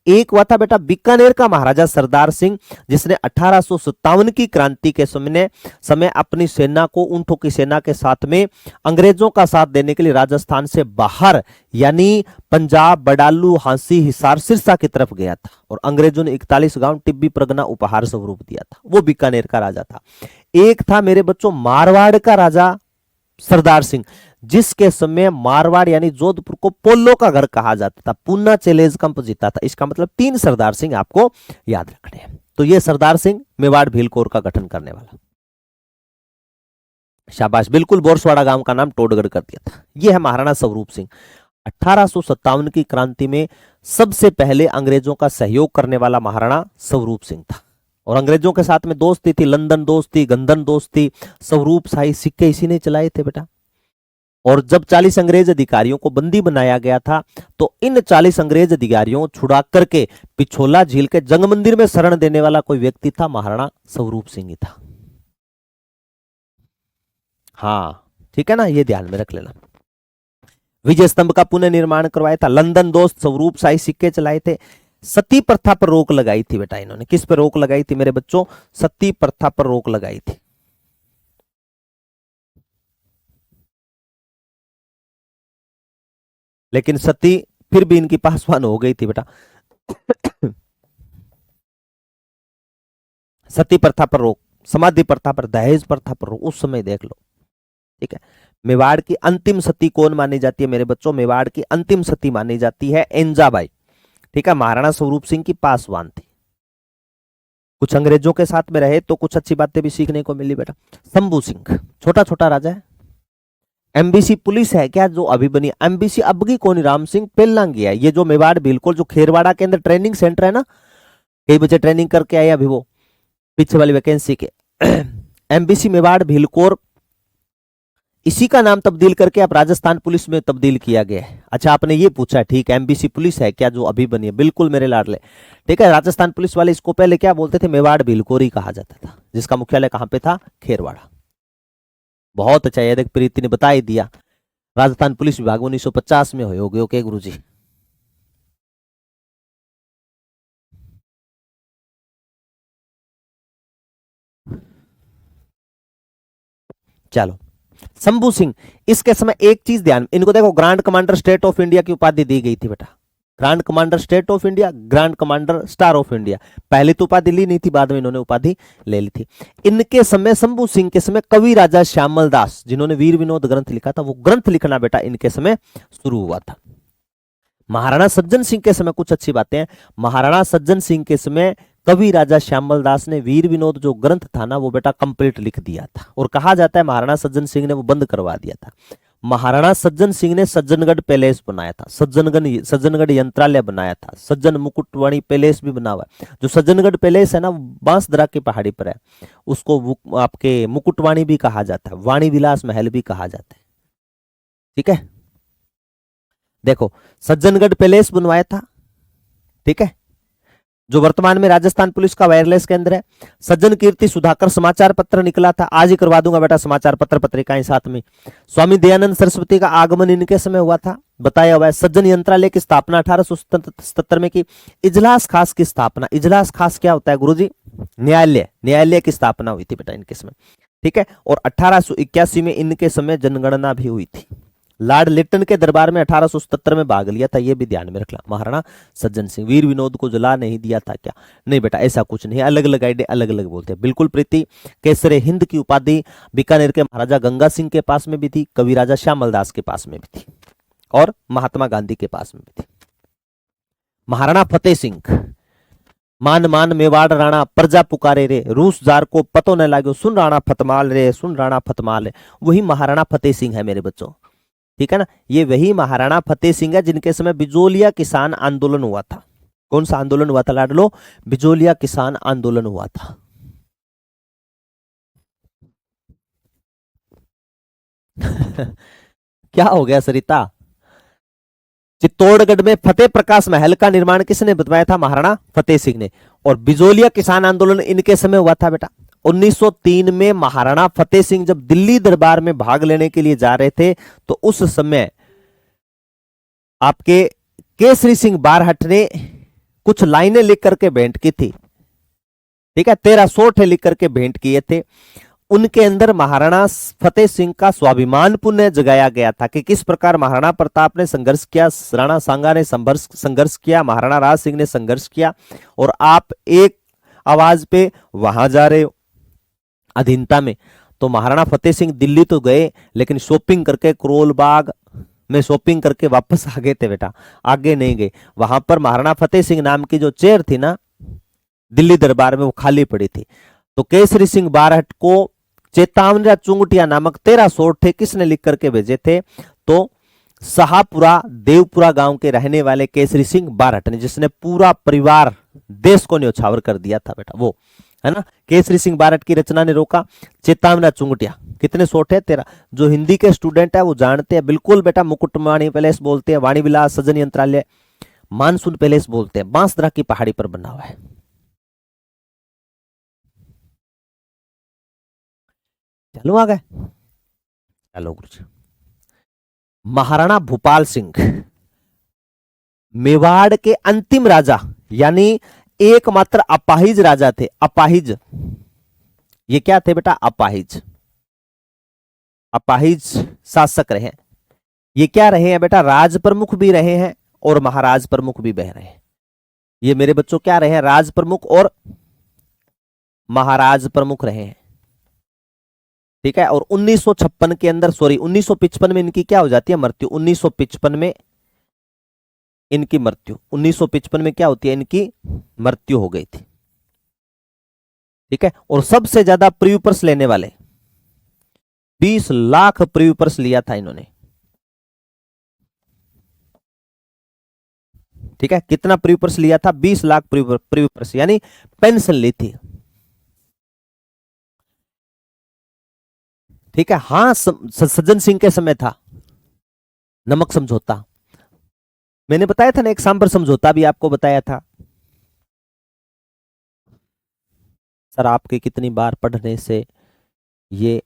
एक हुआ था बेटा बीकानेर का महाराजा सरदार सिंह, जिसने 1857 की क्रांति के समय अपनी सेना को, ऊंटों की सेना के साथ में अंग्रेजों का साथ देने के लिए राजस्थान से बाहर यानी पंजाब, बडालू, हांसी, हिसार, सिरसा की तरफ गया था और अंग्रेजों ने 41 गांव टिब्बी परगना उपहार स्वरूप दिया था। वो बीकानेर का राजा था। एक था मेरे बच्चों मारवाड़ का राजा सरदार सिंह, जिसके समय मारवाड़ यानी जोधपुर को पोलो का घर कहा जाता था, पूना चैलेंज कप जीता था। इसका मतलब 3 सरदार सिंह आपको याद रखने हैं। तो ये सरदार सिंह मेवाड़ भील कोर का गठन करने वाला। शाबाश, बिल्कुल बोरसवाड़ा गांव का नाम टोडगढ़ कर दिया था। यह है महाराणा स्वरूप सिंह। 1857 की क्रांति में सबसे पहले अंग्रेजों का सहयोग करने वाला महाराणा स्वरूप सिंह था, और अंग्रेजों के साथ में दोस्ती थी, लंदन दोस्ती, गंदन दोस्ती, स्वरूप शाही सिक्के इसी ने चलाए थे बेटा। और जब 40 अंग्रेज अधिकारियों को बंदी बनाया गया था, तो इन 40 अंग्रेज अधिकारियों छुड़ा करके पिछोला झील के जंग मंदिर में शरण देने वाला कोई व्यक्ति था, महाराणा स्वरूप सिंह ही था। हाँ ठीक है ना, ये ध्यान में रख लेना। विजय स्तंभ का पुनः निर्माण करवाया था, लंदन दोस्त स्वरूप शाही सिक्के चलाए थे, सती प्रथा पर रोक लगाई थी बेटा इन्होंने। किस पर रोक लगाई थी मेरे बच्चों? सती प्रथा पर रोक लगाई थी। लेकिन सती फिर भी इनकी पासवान हो गई थी बेटा। सती प्रथा पर रोक, समाधि प्रथा पर, दहेज प्रथा पर रोक, उस समय देख लो। ठीक है, मेवाड़ की अंतिम सती कौन मानी जाती है मेरे बच्चों? मेवाड़ की अंतिम सती मानी जाती है एंजाबाई। ठीक है, महाराणा स्वरूप सिंह की पासवान थी। कुछ अंग्रेजों के साथ में रहे तो कुछ अच्छी बातें भी सीखने को मिली बेटा। शंभू सिंह छोटा छोटा राजा है। एमबीसी पुलिस है क्या जो अभी बनी? एमबीसी अब की कौन? राम सिंह पेलंगी है। ये जो मेवाड़ बिल्कुल जो खेरवाड़ा के अंदर ट्रेनिंग सेंटर है ना, कई बच्चे ट्रेनिंग करके आए अभी वो पीछे वाली वैकेंसी के। एमबीसी मेवाड़ भीलकोर, इसी का नाम तब्दील करके अब राजस्थान पुलिस में तब्दील किया गया है। अच्छा आपने ये पूछा, ठीक है, एमबीसी पुलिस है क्या जो अभी बनी है? बिल्कुल मेरे लाडले। ठीक है, राजस्थान पुलिस वाले इसको पहले क्या बोलते थे? मेवाड़ भीलकोरी कहा जाता था, जिसका मुख्यालय कहां पे था? खेरवाड़ा। बहुत अच्छा, ये देख प्रीति ने बता ही दिया। राजस्थान पुलिस विभाग 1950 में हुए ओके गुरु जी। चलो, शंभू सिंह, इसके समय एक चीज ध्यान, इनको देखो, grand commander state of India की उपाधि दी गई थी बेटा। Grand commander state of India, grand commander star of India. पहले तो उपाधि ली नहीं थी, बाद में इन्होंने उपाधि ले ली थी। इनके समय, शंभू सिंह के समय, कवि राजा श्यामल दास जिन्होंने वीर विनोद ग्रंथ लिखा था, वो ग्रंथ लिखना बेटा इनके समय शुरू हुआ था। महाराणा सज्जन सिंह के समय कुछ अच्छी बातें हैं। महाराणा सज्जन सिंह के समय कवि राजा श्यामल दास ने वीर विनोद जो ग्रंथ था ना, वो बेटा कंप्लीट लिख दिया था, और कहा जाता है महाराणा सज्जन सिंह ने वो बंद करवा दिया था। महाराणा सज्जन सिंह ने सज्जनगढ़ पैलेस बनाया था, सज्जनगढ़ यंत्रालय बनाया था, सज्जन मुकुटवाणी पैलेस भी बना हुआ है। जो सज्जनगढ़ पैलेस है ना, बांसदरा की पहाड़ी पर है, उसको आपके मुकुटवाणी भी कहा जाता है, वाणी विलास महल भी कहा जाता है। ठीक है, देखो सज्जनगढ़ पैलेस बनवाया था। ठीक है, जो वर्तमान में राजस्थान पुलिस का वायरलेस केंद्र है। सज्जन कीर्ति सुधाकर समाचार पत्र निकला था, आज ही करवा दूंगा बेटा समाचार पत्र पत्रिकाएं साथ में। स्वामी दयानंद सरस्वती का आगमन इनके समय हुआ था, बताया हुआ है। सज्जन यंत्रालय की स्थापना 1877 में की। इजलास खास की स्थापना, इजलास खास क्या होता है गुरुजी? न्यायालय, न्यायालय की स्थापना हुई थी बेटा इनके समय। ठीक है, और 1881 में इनके समय जनगणना भी हुई थी। लॉर्ड लिटन के दरबार में 1877 में भाग लिया था, यह भी ध्यान में रखना। महाराणा सज्जन सिंह, वीर विनोद को जला नहीं दिया था क्या? नहीं बेटा, ऐसा कुछ नहीं, अलग अलग आइडिया अलग अलग बोलते हैं। बिल्कुल प्रीति, केसरे हिंद की उपाधि बीकानेर के महाराजा गंगा सिंह के पास में भी थी, कवि राजा श्यामल दास के पास में भी थी, और महात्मा गांधी के पास में भी थी। महाराणा फतेह सिंह, मान मान मेवाड़ राणा प्रजा पुकारे रे, रूस जार को पतो न लागो, सुन राणा फतमाल रे, सुन राणा फतमाल रे। वही महाराणा फतेह सिंह है मेरे बच्चों। ठीक है ना, ये वही महाराणा फतेह सिंह है जिनके समय बिजोलिया किसान आंदोलन हुआ था। कौन सा आंदोलन हुआ था लाडलो? बिजोलिया किसान आंदोलन हुआ था। क्या हो गया सरिता? चित्तौड़गढ़ में फतेह प्रकाश महल का निर्माण किसने बनवाया था? महाराणा फतेह सिंह ने। और बिजोलिया किसान आंदोलन इनके समय हुआ था बेटा 1903 में। महाराणा फतेह सिंह जब दिल्ली दरबार में भाग लेने के लिए जा रहे थे, तो उस समय आपके केसरी सिंह बारहट ने कुछ लाइनें लिख करके भेंट की थी। ठीक है, 13 सोठ लिख करके भेंट किए थे। उनके अंदर महाराणा फतेह सिंह का स्वाभिमान पुण्य जगाया गया था कि किस प्रकार महाराणा प्रताप ने संघर्ष किया, राणा सांगा ने संघर्ष किया, महाराणा राज सिंह ने संघर्ष किया, और आप एक आवाज पे वहां जा रहे हो। अधीनता में। तो महाराणा फतेह सिंह दिल्ली तो गए, लेकिन शॉपिंग करके करोल बाग में शॉपिंग करके वापस आ गए थे बेटा, आगे नहीं गए। वहां पर महाराणा फतेह सिंह नाम की जो चेयर थी ना दिल्ली दरबार में, वो खाली पड़ी थी। तो केसरी सिंह बारहट को चेतावनी चुंगटिया नामक 13 सोरठे किसने लिख करके भेजे थे? तो शाहपुरा देवपुरा गांव के रहने वाले केसरी सिंह बारहट ने, जिसने पूरा परिवार देश को न्यौछावर कर दिया था बेटा, वो है ना। केसरी सिंह बारहट की रचना ने रोका चेतावनी चुंगटिया। कितने सोरठे? 13। जो हिंदी के स्टूडेंट है वो जानते हैं बिल्कुल बेटा। मुकुटमणि पैलेस बोलते हैं, वाणी विलास सजन यंत्रालय, मानसून पैलेस बोलते हैं। बांसदरा की पहाड़ी पर बना हुआ है। चलो आ गए। चलो गुरु जी। महाराणा भूपाल सिंह मेवाड़ के अंतिम राजा, यानी एकमात्र अपाहिज राजा थे। अपाहिज, ये क्या थे बेटा? अपाहिज, अपाहिज शासक रहे हैं। ये क्या रहे हैं बेटा? राज प्रमुख भी रहे हैं और महाराज प्रमुख भी बह रहे हैं। ये मेरे बच्चों क्या रहे हैं? राज प्रमुख और महाराज प्रमुख रहे हैं। ठीक है। और 1956 के अंदर, सॉरी 1955 में इनकी क्या हो जाती है? मृत्यु। 1955 में इनकी मृत्यु, 1955 में क्या होती है? इनकी मृत्यु हो गई थी। ठीक है। और सबसे ज्यादा प्रीव्यूपर्स लेने वाले, 20 लाख प्रीव्यूपर्स लिया था इन्होंने। ठीक है। कितना प्रीव्यूपर्स लिया था? 20 लाख प्रीव्यूपर्स, यानी पेंशन ली थी। ठीक है। हाँ, सज्जन सिंह के समय था नमक समझौता। मैंने बताया था ना, एक सांबर समझौता भी आपको बताया था। सर आपके कितनी बार पढ़ने से ये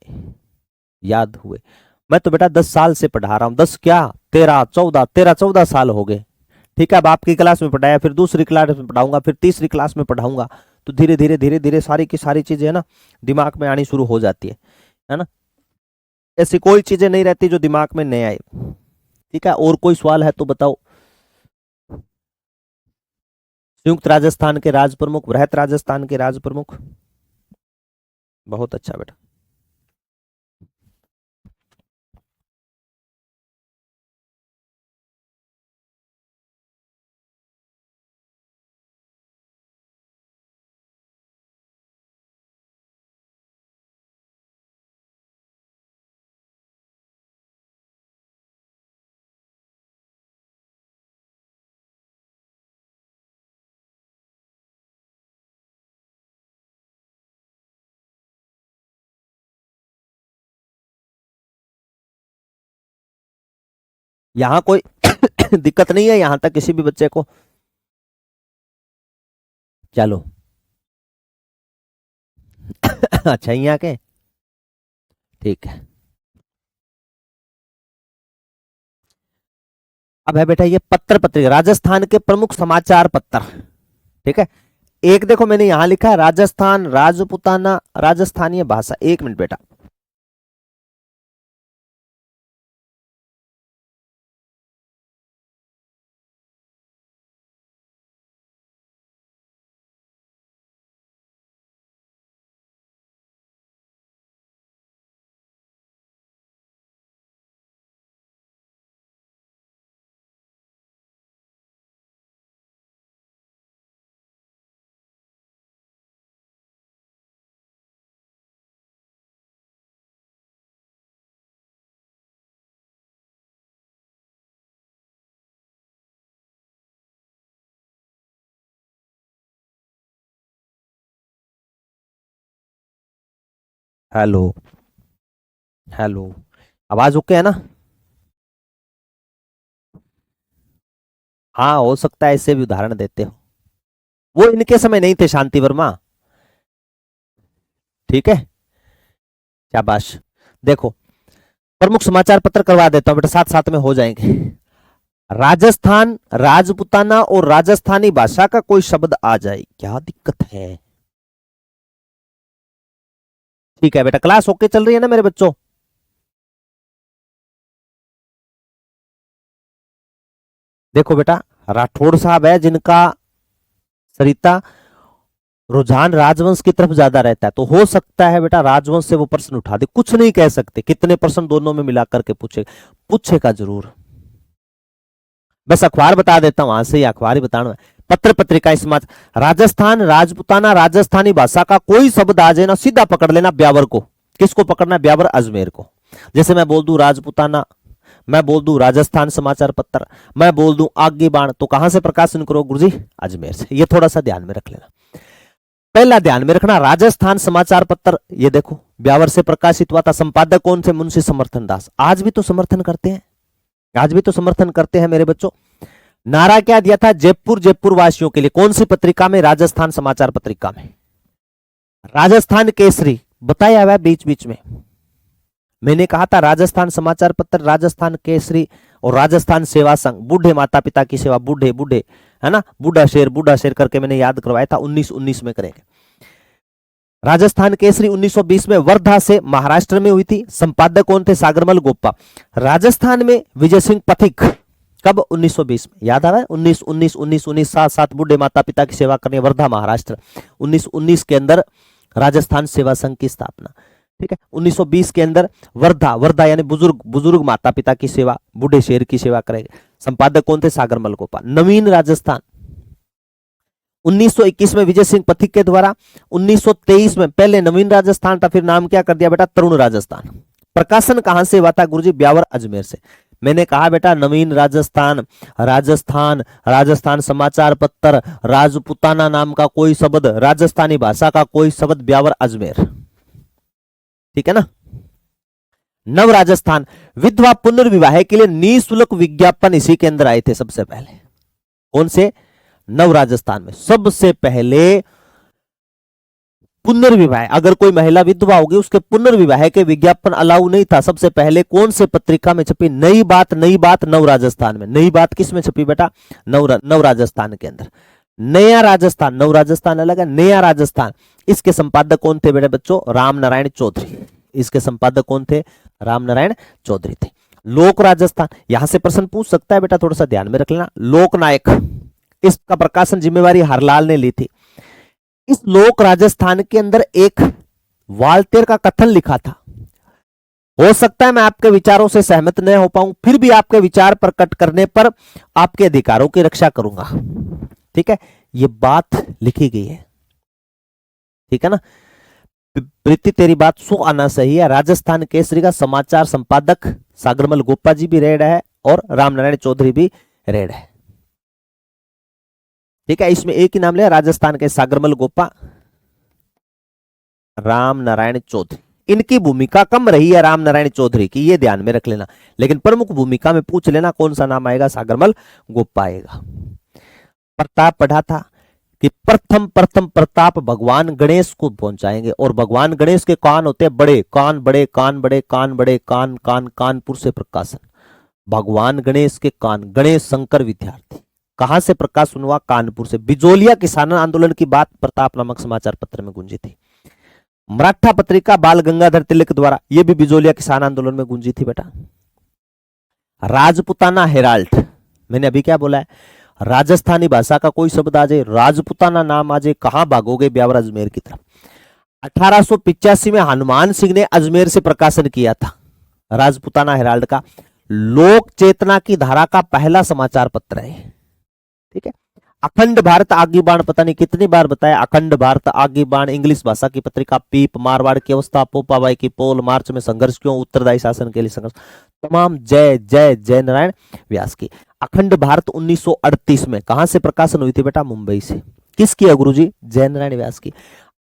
याद हुए? मैं तो बेटा 10 साल से पढ़ा रहा हूं। 10 क्या, 13 14 साल हो गए। ठीक है। अब आपकी क्लास में पढ़ाया, फिर दूसरी क्लास में पढ़ाऊंगा, फिर तीसरी क्लास में पढ़ाऊंगा। तो धीरे धीरे धीरे धीरे सारी की सारी चीजें है ना दिमाग में आनी शुरू हो जाती है ना। ऐसी कोई चीजें नहीं रहती जो दिमाग में नहीं आए। ठीक है। और कोई सवाल है तो बताओ। संयुक्त राजस्थान के राज प्रमुख, बृहत राजस्थान के राज प्रमुख। बहुत अच्छा बेटा। यहां कोई दिक्कत नहीं है यहां तक किसी भी बच्चे को? चलो अच्छा, यहाँ के ठीक है। अब है बेटा ये पत्र पत्रिका, राजस्थान के प्रमुख समाचार पत्र। ठीक है। एक देखो मैंने यहां लिखा है राजस्थान राजपुताना राजस्थानीय भाषा। एक मिनट बेटा, हेलो हेलो, आवाज ओके है ना? हाँ, हो सकता है इससे भी उदाहरण देते हो। वो इनके समय नहीं थे शांति वर्मा। ठीक है, शाबाश। देखो प्रमुख समाचार पत्र करवा देता हूं बेटा, साथ साथ में हो जाएंगे। राजस्थान राजपुताना और राजस्थानी भाषा का कोई शब्द आ जाए, क्या दिक्कत है? ठीक है बेटा, क्लास ओके चल रही है ना मेरे बच्चों? देखो बेटा, राठौड़ साहब है जिनका सरिता रुझान राजवंश की तरफ ज्यादा रहता है, तो हो सकता है बेटा राजवंश से वो प्रश्न उठा दे, कुछ नहीं कह सकते कितने प्रश्न दोनों में मिला करके पूछेगा जरूर। बस अखबार बता देता हूं, वहां से ही अखबार ही बताना। पत्र पत्रिका समाचार, राजस्थान राजपूताना राजस्थानी भाषा का कोई शब्द आ जाए ना, सीधा पकड़ लेना ब्यावर को। किसको पकड़ना है? ब्यावर अजमेर को। जैसे मैं बोल दूं राजपूताना, मैं बोल दूं राजस्थान समाचार पत्र, मैं बोल दूं आगे बाण, तो कहां से प्रकाशन करो गुरुजी? अजमेर से। ये थोड़ा सा ध्यान में रख लेना। पहला ध्यान में रखना, राजस्थान समाचार पत्र, ये देखो ब्यावर से प्रकाशित हुआ था। संपादक कौन थे? मुंशी समर्थन दास। आज भी तो समर्थन करते हैं, आज भी तो समर्थन करते हैं मेरे बच्चों। नारा क्या दिया था? जयपुर जयपुर वासियों के लिए। कौन सी पत्रिका में? राजस्थान समाचार पत्रिका में। राजस्थान केसरी बताया हुआ है बीच बीच में, मैंने कहा था राजस्थान समाचार पत्र, राजस्थान केसरी और राजस्थान सेवा संघ। बूढ़े माता पिता की सेवा, बूढ़े बूढ़े है ना, बूढ़ा शेर करके मैंने याद करवाया था। 1919 में करेंगे। राजस्थान केसरी 1920 में वर्धा से महाराष्ट्र में हुई थी। संपादक कौन थे? सागरमल गोप्पा। राजस्थान में विजय सिंह पथिक, कब? 1920 में। याद आ रहा है? 19 सात सात बूढ़े माता पिता की सेवा करने, वर्धा महाराष्ट्र। 1919 के अंदर राजस्थान सेवा संघ की स्थापना, ठीक है। 1920 के अंदर वर्धा यानी बुजुर्ग माता पिता की सेवा, बूढ़े शेर की सेवा करेंगे। संपादक कौन थे? सागरमल गोपाल। नवीन राजस्थान 1921 में विजय सिंह पथिक के द्वारा। 1923 में पहले नवीन राजस्थान था, फिर नाम क्या कर दिया बेटा? तरुण राजस्थान। प्रकाशन कहां से हुआ था गुरुजी? ब्यावर अजमेर से। मैंने कहा बेटा नवीन राजस्थान, राजस्थान समाचार पत्र, राजपुताना नाम का कोई शब्द, राजस्थानी भाषा का कोई शब्द, ब्यावर अजमेर, ठीक है ना। नव राजस्थान, विधवा पुनर्विवाह के लिए निःशुल्क विज्ञापन इसी के अंदर आए थे सबसे पहले। कौन से? नव राजस्थान में सबसे पहले पुनर्विवाह, अगर कोई महिला विधवा होगी उसके पुनर्विवाह के विज्ञापन अलाउ नहीं था। सबसे पहले कौन से पत्रिका में छपी? नई बात नव राजस्थान में। नई बात किस में छपी बेटा? नव राजस्थान के अंदर। नया राजस्थान, नव राजस्थान अलग है, नया राजस्थान। इसके संपादक कौन थे बेटे बच्चों? राम नारायण चौधरी। इसके संपादक कौन थे? राम नारायण चौधरी थे। लोक राजस्थान, यहां से प्रश्न पूछ सकता है बेटा, थोड़ा सा ध्यान में रख लेना। लोकनायक, इसका प्रकाशन जिम्मेवारी हरलाल ने ली थी। इस लोक राजस्थान के अंदर एक वाल्टेर का कथन लिखा था। हो सकता है मैं आपके विचारों से सहमत न हो पाऊं, फिर भी आपके विचार प्रकट करने पर आपके अधिकारों की रक्षा करूंगा, ठीक है। ये बात लिखी गई है, ठीक है ना। प्रीति तेरी बात 100 आना सही है। राजस्थान केसरी का समाचार संपादक सागरमल गोप्पा जी भी रेड है और रामनारायण चौधरी भी रेड है, ठीक है। इसमें एक ही नाम लिया, राजस्थान के सागरमल गोप्पा, राम नारायण चौधरी। इनकी भूमिका कम रही है राम नारायण चौधरी की, ये ध्यान में रख लेना, लेकिन प्रमुख भूमिका में पूछ लेना कौन सा नाम आएगा? सागरमल गोप्पा आएगा। प्रताप पढ़ा था कि प्रथम प्रताप भगवान गणेश को पहुंचाएंगे, और भगवान गणेश के कान होते हैं बड़े, कान बड़े, कान बड़े, कान बड़े, कानपुर से प्रकाशन। भगवान गणेश के कान, गणेश शंकर विद्यार्थी, कहां से प्रकाशन हुआ? कानपुर से। बिजोलिया किसान आंदोलन की बात प्रताप नामक समाचार पत्र में गूंजी थी। मराठा पत्रिका बाल गंगाधर तिलक द्वारा, यह भी बिजोलिया किसान आंदोलन में गूंजी थी बेटा। राजपुताना हेराल्ड, मैंने अभी क्या बोला है? राजस्थानी भाषा का कोई शब्द आ जाए, राजपुताना नाम आ जाए, कहां भागोगे? ब्यावर अजमेर की तरफ। 1885 में हनुमान सिंह ने अजमेर से प्रकाशन किया था राजपुताना हेराल्ड का। लोक चेतना की धारा का पहला समाचार पत्र है, ठीक है। अखंड भारत आगे बाण, पता नहीं कितनी बार बताया, अखंड भारत आगे बाण इंग्लिश भाषा की पत्रिका। पीप, मारवाड़ की अवस्था, पोपाबाई की पोल, मार्च में संघर्ष क्यों, उत्तरदायी शासन के लिए संघर्ष, तमाम जय नारायण व्यास की। अखंड भारत 1938 में कहां से प्रकाशन हुई थी बेटा? मुंबई से। किसकी है गुरुजी? जय नारायण व्यास की।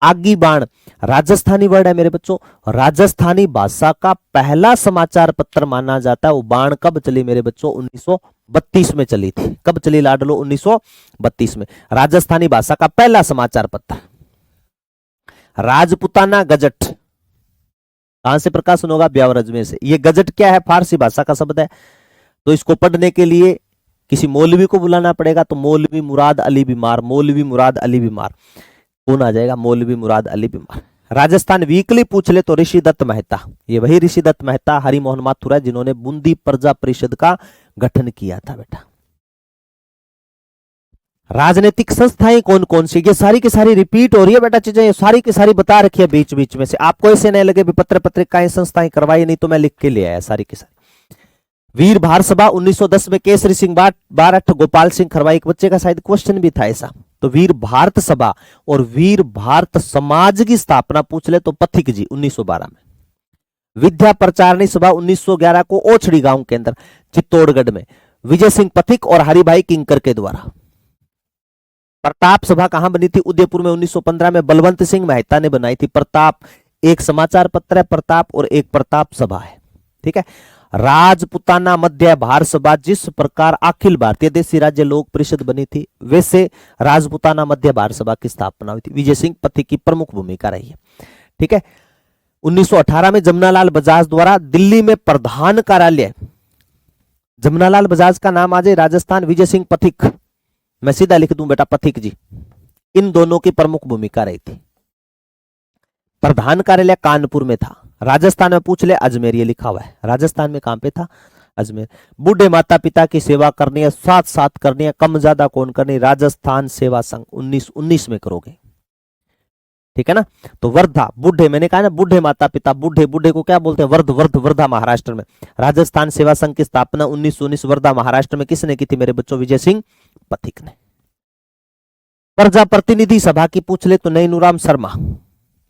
आगी बाण राजस्थानी वर्ड है मेरे बच्चों, राजस्थानी भाषा का पहला समाचार पत्र माना जाता है। वो बाण कब चली मेरे बच्चों? 1932 में चली थी। कब चली लाडलो? 1932 में। राजस्थानी भाषा का पहला समाचार पत्र। राजपुताना गजट कहां से प्रकाशन होगा? ब्यावर अजमेर से। ये गजट क्या है? फारसी भाषा का शब्द है, तो इसको पढ़ने के लिए किसी मौलवी को बुलाना पड़ेगा, तो मौलवी मुराद अली बीमार, मौलवी मुराद अली बीमार, कौन आ जाएगा? मौलवी मुराद अली बीमार। राजस्थान वीकली पूछ ले तो ऋषि दत्त मेहता, ये वही ऋषि दत्त मेहता हरि मोहन माथुर है जिन्होंने बूंदी प्रजा परिषद का गठन किया था बेटा। राजनीतिक संस्थाएं कौन कौन सी, ये सारी की सारी रिपीट हो रही है बेटा चीजें, ये सारी की सारी बता रखी है बीच बीच में से, आपको ऐसे नहीं लगे भी पत्र पत्रिकाएं संस्थाएं करवाई नहीं, तो मैं लिख के ले आया सारी की सारी। वीर भारत सभा 1910 में केसरी सिंह बारठ गोपाल सिंह खरवाई, एक बच्चे का शायद क्वेश्चन भी था ऐसा। तो वीर भारत सभा और वीर भारत समाज की स्थापना पूछ ले तो पथिक जी 1912 में। विद्या प्रचारणी सभा 1911 को ओछड़ी गांव के अंदर चित्तौड़गढ़ में विजय सिंह पथिक और हरिभाई किंकर के द्वारा। प्रताप सभा कहां बनी थी, उदयपुर में 1915 में बलवंत सिंह मेहता ने बनाई थी। प्रताप एक समाचार पत्र है प्रताप, और एक प्रताप सभा है, ठीक है। राजपुताना मध्य भारत सभा, जिस प्रकार अखिल भारतीय देशी राज्य लोक परिषद बनी थी वैसे राजपुताना मध्य भारत सभा की स्थापना हुई थी। विजय सिंह पथिक की प्रमुख भूमिका रही है, ठीक है। 1918 में जमनालाल बजाज द्वारा दिल्ली में प्रधान कार्यालय, जमनालाल बजाज का नाम आ जाए राजस्थान, विजय सिंह पथिक, मैं सीधा लिख दूं बेटा पथिक जी, इन दोनों की प्रमुख भूमिका रही थी। प्रधान कार्यालय कानपुर में था। राजस्थान में पूछ ले अजमेर, ये लिखा हुआ है राजस्थान में कहां पे था, अजमेर। बूढ़े माता पिता की सेवा करनी है, साथ साथ करनी है, कम ज्यादा कौन करनी, राजस्थान सेवा संघ 1919 में करोगे, ठीक है ना। तो वर्धा बूढ़े, मैंने कहा ना बूढ़े माता पिता, बूढ़े बूढ़े को क्या बोलते हैं, वर्धा महाराष्ट्र में। राजस्थान सेवा संघ की स्थापना 1919 वर्धा महाराष्ट्र में किसने की थी मेरे बच्चों, विजय सिंह पथिक ने। प्रजा प्रतिनिधि सभा की पूछ ले तो नैनूराम शर्मा।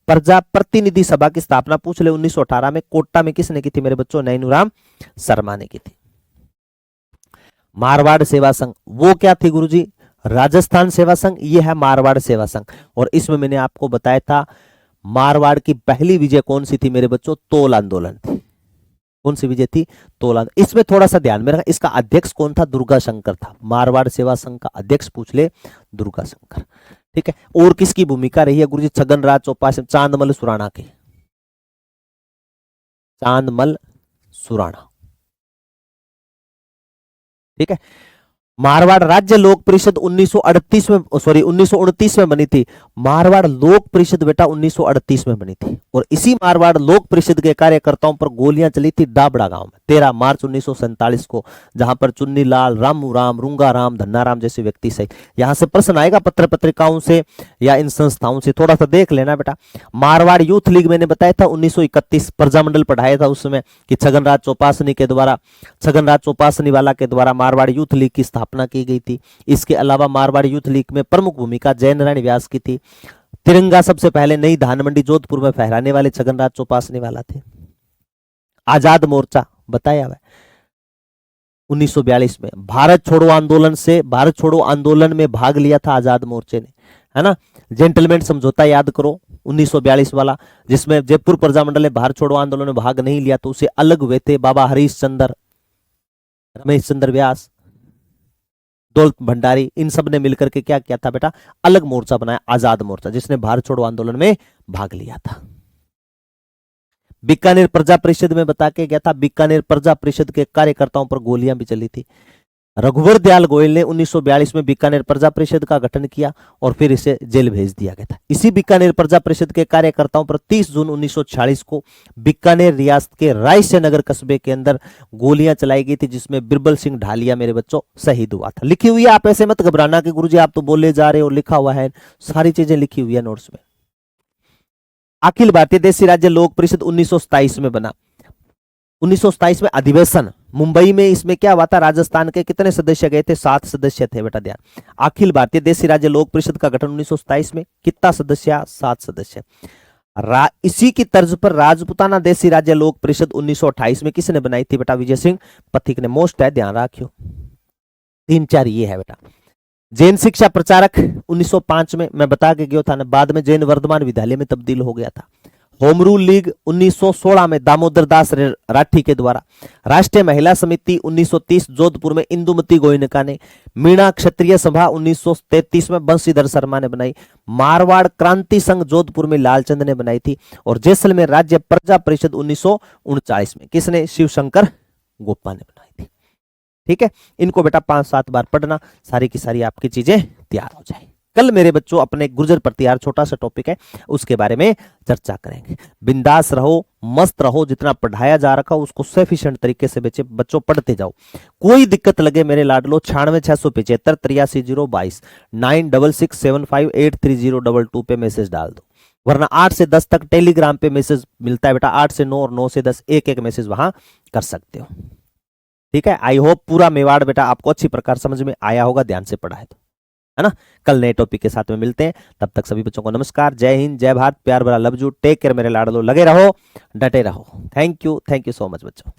प्रजा प्रतिनिधि सभा की स्थापना पूछ ले 1918 में कोटा में किसने की थी मेरे बच्चों, नैनूराम शर्मा ने की थी। मारवाड़ सेवा संघ वो क्या थी गुरुजी, राजस्थान सेवा संघ, ये है मारवाड़ सेवा संघ। और इसमें मैंने आपको बताया था मारवाड़ की पहली विजय कौन सी थी मेरे बच्चों, तोल आंदोलन थी। कौन सी विजय थी, तोल आंदोलन। इसमें थोड़ा सा ध्यान में रखा, इसका अध्यक्ष कौन था, दुर्गा शंकर था। मारवाड़ सेवा संघ का अध्यक्ष पूछ ले दुर्गा शंकर, ठीक है। और किसकी भूमिका रही है गुरुजी, छगनराज चौपासी, चांदमल सुराणा के, चांदमल सुराणा, ठीक है। मारवाड़ राज्य लोक परिषद 1929 में बनी थी। मारवाड़ लोक परिषद बेटा 1938 में बनी थी। और इसी मारवाड़ लोक परिषद के कार्यकर्ताओं पर गोलियां चली थी डाबड़ा गांव में 13 मार्च 1947 को, जहां पर चुन्नी लाल, रामू राम, रुंगा राम, धन्ना राम जैसे व्यक्ति सहित। यहां से प्रश्न आएगा पत्र पत्रिकाओं से या इन संस्थाओं से, थोड़ा सा देख लेना बेटा। मारवाड़ यूथ लीग मैंने बताया था 1931, प्रजामंडल पढ़ाया था उसमें कि छगनराज चौपासनी वाला के द्वारा मारवाड़ यूथ लीग की स्थापना की गई थी। इसके अलावा मारवाड़ यूथ लीग में प्रमुख भूमिका जय नारायण व्यास की थी। तिरंगा सबसे पहले नई धान मंडी जोधपुर में फहराने वाले छगनराज चौपासनी वाला थे। आजाद मोर्चा बताया हुआ 1942 में। भारत छोड़ो आंदोलन में भाग लिया था आजाद मोर्चे ने, है ना। जेंटलमैन समझौता याद करो 1942 वाला, जिसमें जयपुर प्रजामंडल ने भारत छोड़ो आंदोलन में भाग नहीं लिया तो उसे अलग हुए थे बाबा हरीश चंद्र, रमेश चंद्र व्यास, दौलत भंडारी, इन सब ने मिलकर के क्या किया था बेटा, अलग मोर्चा बनाया आजाद मोर्चा, जिसने भारत छोड़ो आंदोलन में भाग लिया था। बीकानेर प्रजा परिषद में बता के गया था, बीकानेर प्रजा परिषद के कार्यकर्ताओं पर गोलियां भी चली थी। रघुवर दयाल गोयल ने 1942 में बीकानेर प्रजा परिषद का गठन किया और फिर इसे जेल भेज दिया गया था। इसी बीकानेर प्रजा परिषद के कार्यकर्ताओं पर 30 जून 1946 को बीकानेर रियासत के रायसे नगर कस्बे के अंदर गोलियां चलाई गई थी, जिसमें बिरबल सिंह ढालिया मेरे बच्चों शहीद हुआ था। लिखी हुई है, आप ऐसे मत घबराना कि गुरुजी आप तो बोले जा रहे हो, लिखा हुआ है, सारी चीजें लिखी हुई है नोट्स में। अखिल भारतीय देशी राज्य लोक परिषद 1927 में बना। 1927 में अधिवेशन मुंबई में, इसमें क्या हुआ था, राजस्थान के कितने सदस्य गए थे, 7 सदस्य थे बेटा, ध्यान। अखिल भारतीय देशी राज्य लोक परिषद का गठन 1927 में, कितना सदस्य, 7 सदस्य। इसी की तर्ज पर राजपुताना देशी राज्य लोक परिषद 1928 में किसने बनाई थी बेटा, विजय सिंह पथिक ने। मोस्ट है, ध्यान रखियो, 3-4 ये है बेटा। जैन शिक्षा प्रचारक 1905 में, मैं बता के गया था ना, बाद में जैन वर्धमान विद्यालय में तब्दील हो गया था। होम रूल लीग 1916 में दामोदर दास राठी के द्वारा। राष्ट्रीय महिला समिति 1930 जोधपुर में इंदुमती गोयनका ने। मीणा क्षत्रिय सभा 1933 में बंशीधर शर्मा ने बनाई। मारवाड़ क्रांति संघ जोधपुर में लालचंद ने बनाई थी। और जैसलमेर राज्य प्रजा परिषद 1939 में किसने, शिवशंकर गोप्पा ने बनाई थी। ठीक है, इनको बेटा 5-7 बार पढ़ना, सारी की सारी आपकी चीजें तैयार हो जाए। कल मेरे बच्चों अपने गुर्जर प्रतिहार छोटा सा टॉपिक है, उसके बारे में चर्चा करेंगे। बिंदास रहो, मस्त रहो, जितना पढ़ाया जा रखा उसको सफिशिएंट तरीके से बच्चों पढ़ते जाओ। कोई दिक्कत लगे मेरे लाडलो 96,675 96,675 पे मैसेज डाल दो, वरना 8 से 10 तक टेलीग्राम पे मैसेज मिलता है बेटा, 8 से 9 और 9 से 10 एक एक मैसेज वहां कर सकते हो। ठीक है, आई होप पूरा मेवाड़ बेटा आपको अच्छी प्रकार समझ में आया होगा, ध्यान से पढ़ा है तो, है ना। कल नए टॉपिक के साथ में मिलते हैं, तब तक सभी बच्चों को नमस्कार, जय हिंद, जय भारत, प्यार भरा लव यू, टेक केयर मेरे लाडलो, लगे रहो, डटे रहो। थैंक यू सो मच बच्चों।